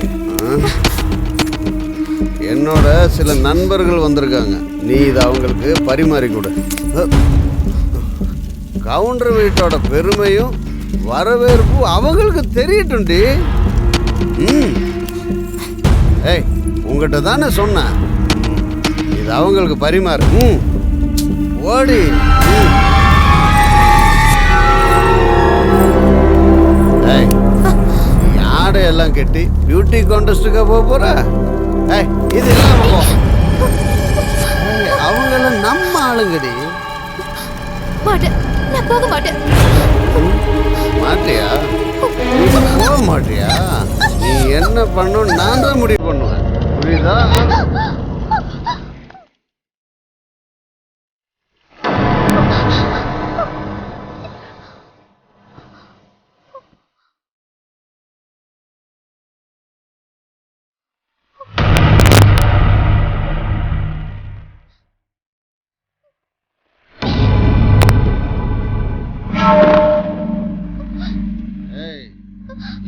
என்னோட சில நண்பர்கள் வந்திருக்காங்க. நீ இதை அவங்களுக்கு பரிமாறி கொடு. கவுண்டர் வீட்டோட பெருமையும் வரவேற்பும் அவங்களுக்கு தெரியட்டும்டி. ஏய், உங்ககிட்ட தானே சொன்னேன், இது அவங்களுக்கு பரிமாறு. ஓடி. ஏய், ஆடையெல்லாம் கட்டி பியூட்டி கான்டெஸ்ட்டுக்காக போக போற? ஏய், இது இல்லாம போ. அவங்கள நம்ம ஆளுங்கடி. மாட்டேன், நான் போக மாட்டேன். மாட்டியா? நீ போக மாட்டியா? நீ என்ன பண்ணும் நான் தான் முடிவு பண்ணுவேன், புரியுதா?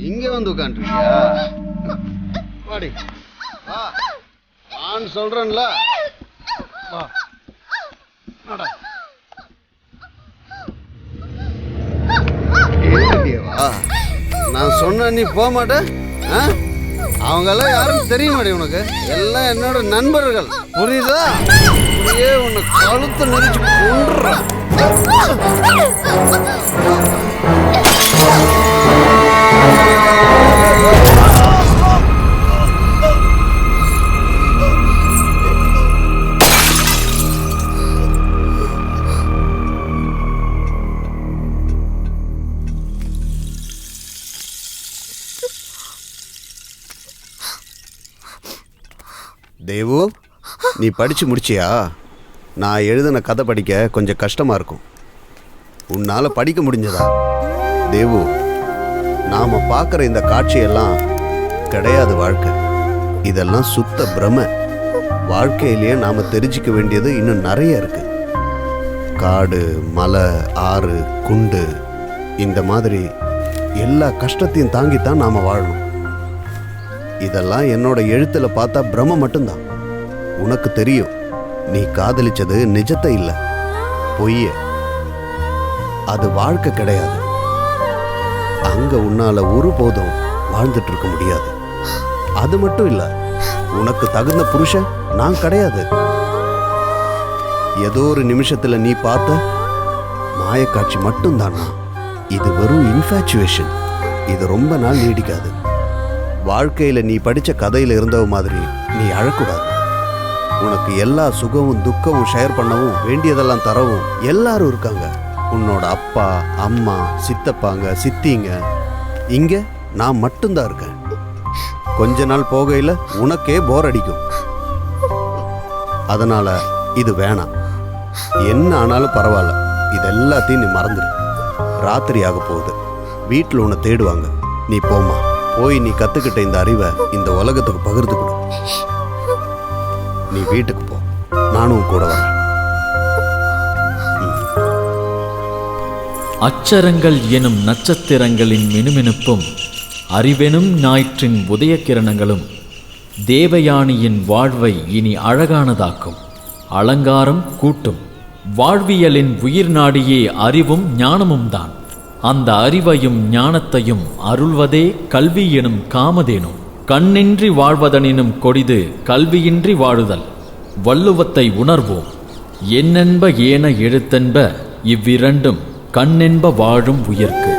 இங்க வந்து உட்காந்துருக்கியா? வாடி, வா, நான் சொல்றேன்ல, வா. நான் சொன்ன நீ போக மாட்ட? அவங்க எல்லாம் யாரும் தெரிய மாட்டேன் உனக்கு. எல்லாம் என்னோட நண்பர்கள், புரியுதா? அப்படியே உன்னை கழுத்தை நெரிச்சு கொன்றுறேன். தேவு, நீ படிச்சு முடிச்சியா? நான் எழுதின கதை படிக்க கொஞ்சம் கஷ்டமா இருக்கும். உன்னால படிக்க முடிஞ்சதா? தேவு, நாம பார்க்குற இந்த காட்சியெல்லாம் கிடையாது வாழ்க்கை. இதெல்லாம் சுத்த பிரமை. வாழ்க்கையிலேயே நாம தெரிஞ்சிக்க வேண்டியது இன்னும் நிறைய இருக்கு. காடு, மலை, ஆறு, குண்டு, இந்த மாதிரி எல்லா கஷ்டத்தையும் தாங்கித்தான் நாம வாழணும். இதெல்லாம் என்னோட எழுத்துல பார்த்தா பிரம மட்டும்தான். உனக்கு தெரியும், நீ காதலிச்சது நிஜத்தை இல்லை, பொய்ய. அது வாழ்க்கை கிடையாது. அங்க உன்னால ஒருபோதும் வாழ்ந்துட்டு இருக்க முடியாது. அது மட்டும் இல்ல, உனக்கு தகுந்த புருஷன் நான் கிடையாது. ஏதோ ஒரு நிமிஷத்துல நீ பார்த்த மாயக்காட்சி மட்டும்தானா. இது வெறும் இன்ஃபேச்சுவேஷன். இது ரொம்ப நாள் நீடிக்காது. வாழ்க்கையில நீ படிச்ச கதையில இருந்தவ மாதிரி நீ அழக்கூடாது. உனக்கு எல்லா சுகமும் துக்கமும் ஷேர் பண்ணவும், வேண்டியதெல்லாம் தரவும் எல்லாரும் இருக்காங்க. உன்னோட அப்பா, அம்மா, சித்தப்பாங்க, சித்திங்க. இங்க நான் மட்டும்தான் இருக்கேன். கொஞ்ச நாள் போகையில உனக்கே போர் அடிக்கும். அதனால இது வேணாம். என்ன ஆனாலும் பரவாயில்ல, இது எல்லாத்தையும் நீ மறந்துடு. ராத்திரி ஆக போகுது, வீட்டில் உன்னை தேடுவாங்க. நீ போமா, போய் நீ கத்துக்கிட்ட இந்த அறிவை இந்த உலகத்துக்கு பகிர்ந்து கொடு. நீ வீட்டுக்கு போ, நானும் கூட வரேன். அச்சரங்கள் எனும் நட்சத்திரங்களின் மினுமினுப்பும், அறிவெனும் ஞாயிற்றின் உதய கிரணங்களும் தேவயானியின் வாழ்வை இனி அழகானதாக்கும். அலங்காரம் கூட்டும். வாழ்வியலின் உயிர் நாடியே அறிவும் ஞானமும் தான். அந்த அறிவையும் ஞானத்தையும் அருள்வதே கல்வி எனும் காமதேனும். கண்ணின்றி வாழ்வதனினும் கொடிது கல்வியின்றி வாழுதல். வள்ளுவத்தை உணர்வோம். என்னென்ப ஏன எழுத்தென்ப இவ்விரண்டும் கண்ணென்ப வாழும் உயிர்க்கு.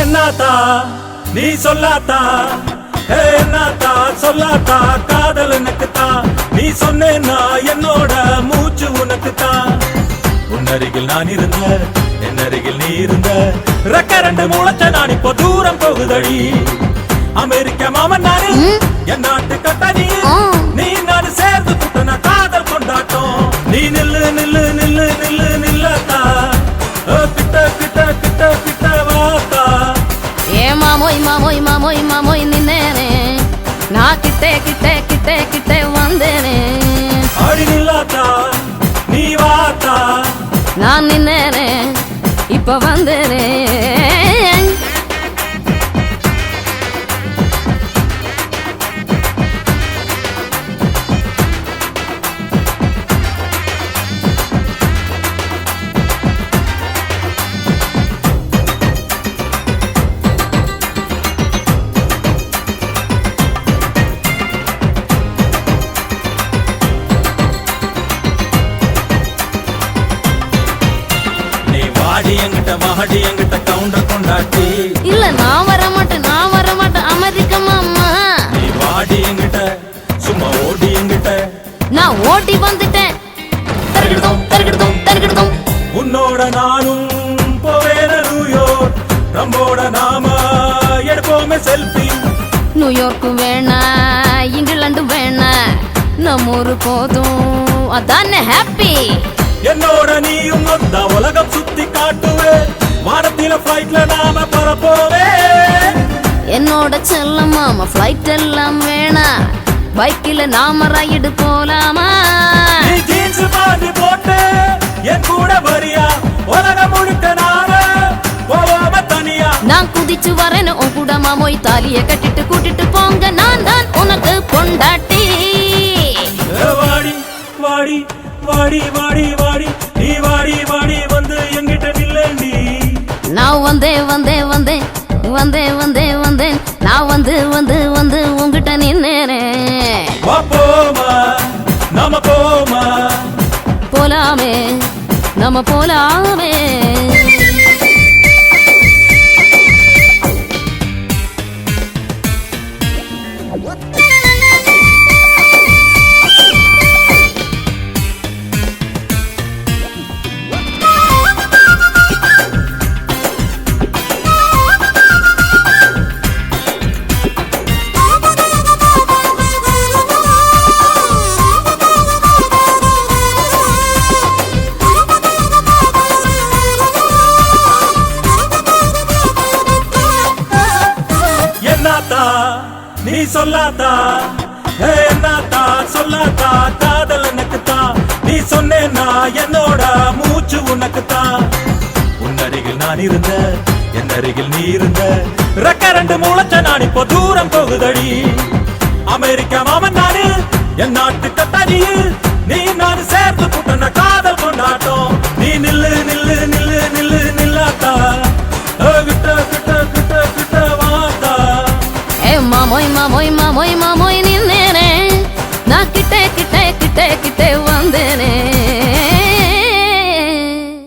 என்னத்தா நீ சொல்லாத்தா, என்னத்தா சொல்லாத்தா, காதல் எனக்குத்தான். நீ சொன்னேன்னா என்னோட மூச்சு உனக்குத்தான். உன்னருகில் நான் இருந்த, என் அருகில் நீ இருந்த, ரெக்க ரெண்டு முளைச்ச நான் இப்போ தூரம் போகுதடி. அமெரிக்க மாமன் நானு, என் நாட்டு கட்டணி, நீ நான் சேர்ந்து புட்டன காதல் கொண்டாட்டம். நீ நில்லு நில்லு நில்லு நில்லு நில்லத்தா, கிட்ட கிட்ட கிட்ட கிட்ட வாத்தா. ஏ மாமோய் மாமோய் மாமோய் மாமோய் நின்னேனே, நான் கிட்டே கிட்டே கிட்டே கிட்டே வந்தேனே. அடி நில்லாத்தா நீ வாத்தா, நான் நின்னேனே இப்ப வந்தேனே. மகடி என்கிட்ட கவுண்டர் கொண்டாட்டி. இல்ல நான் வர மாட்டேன், நான் வர மாட்டேன் அமெரிக்க மாமா. நீ வாடி என்கிட்ட, சும்மா ஓடி என்கிட்ட. நான் ஓடி வந்துட்டேன். தரகிடுதோம் தரகிடுதோம் தரகிடுதோம். உன்னோட நானும் போவேன நியூயார்க், நம்மோட நாம எடுப்போமே செல்ஃபி. நியூயார்க்கு வேணா, இங்கிலாந்து வேணா, நம்ம ஊரு போதும் அதானே ஹாப்பி. என்னோட நீயும் வந்த உலகம் சுத்தி காட்டுவே, வானத்தில ஃப்ளைட்ல நாம பறப்போவே. என்னோட செல்ல மாமா ஃப்ளைட் எல்லாம் வேணா, பைக்கில நாம ரைடு போலாமா? நீ ஜீன்ஸ் பாண்டி போட்டு என் கூட வரியா, உலகம் முழுக்க நாம போவாம தனியா. நான் குதிச்சு வரேன்னு உன் கூட மாமோய், தாலிய கட்டிட்டு கூட்டிட்டு போங்க, நான் தான் உனக்கு பொண்டாட்டி. வாடி வாடி வாடி வாடி வாடி, நீ வாடி வாடி வந்து எங்கிட்ட நில்லேண்டி. நான் வந்தேன் வந்தேன் வந்தேன் வந்தேன் வந்தேன் வந்தேன், நான் வந்து வந்து வந்து உங்ககிட்ட நின்னேனே. போமா நாம போமா, போலாமே நம்ம போலாமே. நீ சொல்லாத்தா, என்னத்தா சொல்லாத்தா, காதல் எனக்குத்தான். நீ சொன்னேன்னா என்னோட மூச்சு உனக்குத்தான். உன்னருகில் நான் இருந்த, என் அருகில் நீ இருந்த, ரெக்க ரெண்டு முளைச்ச நான் இப்போ தூரம் போகுதடி. அமெரிக்க மாமன் நானு, என் நாட்டு கட்டணி, நீ நான் சேர்ந்து புட்டன காதல் கொண்டாட்டம். நீ நில்லு நில்லு நில்லு நில்லு நில்லாத்தா, கிட்ட கிட்ட கிட்ட கிட்ட வாத்தா. மாமோய் மாமோய் மாமோய் மாமோய் நின்னேனே, நான் கிட்டே கிட்டே கிட்டே கிட்டே வந்தேனே.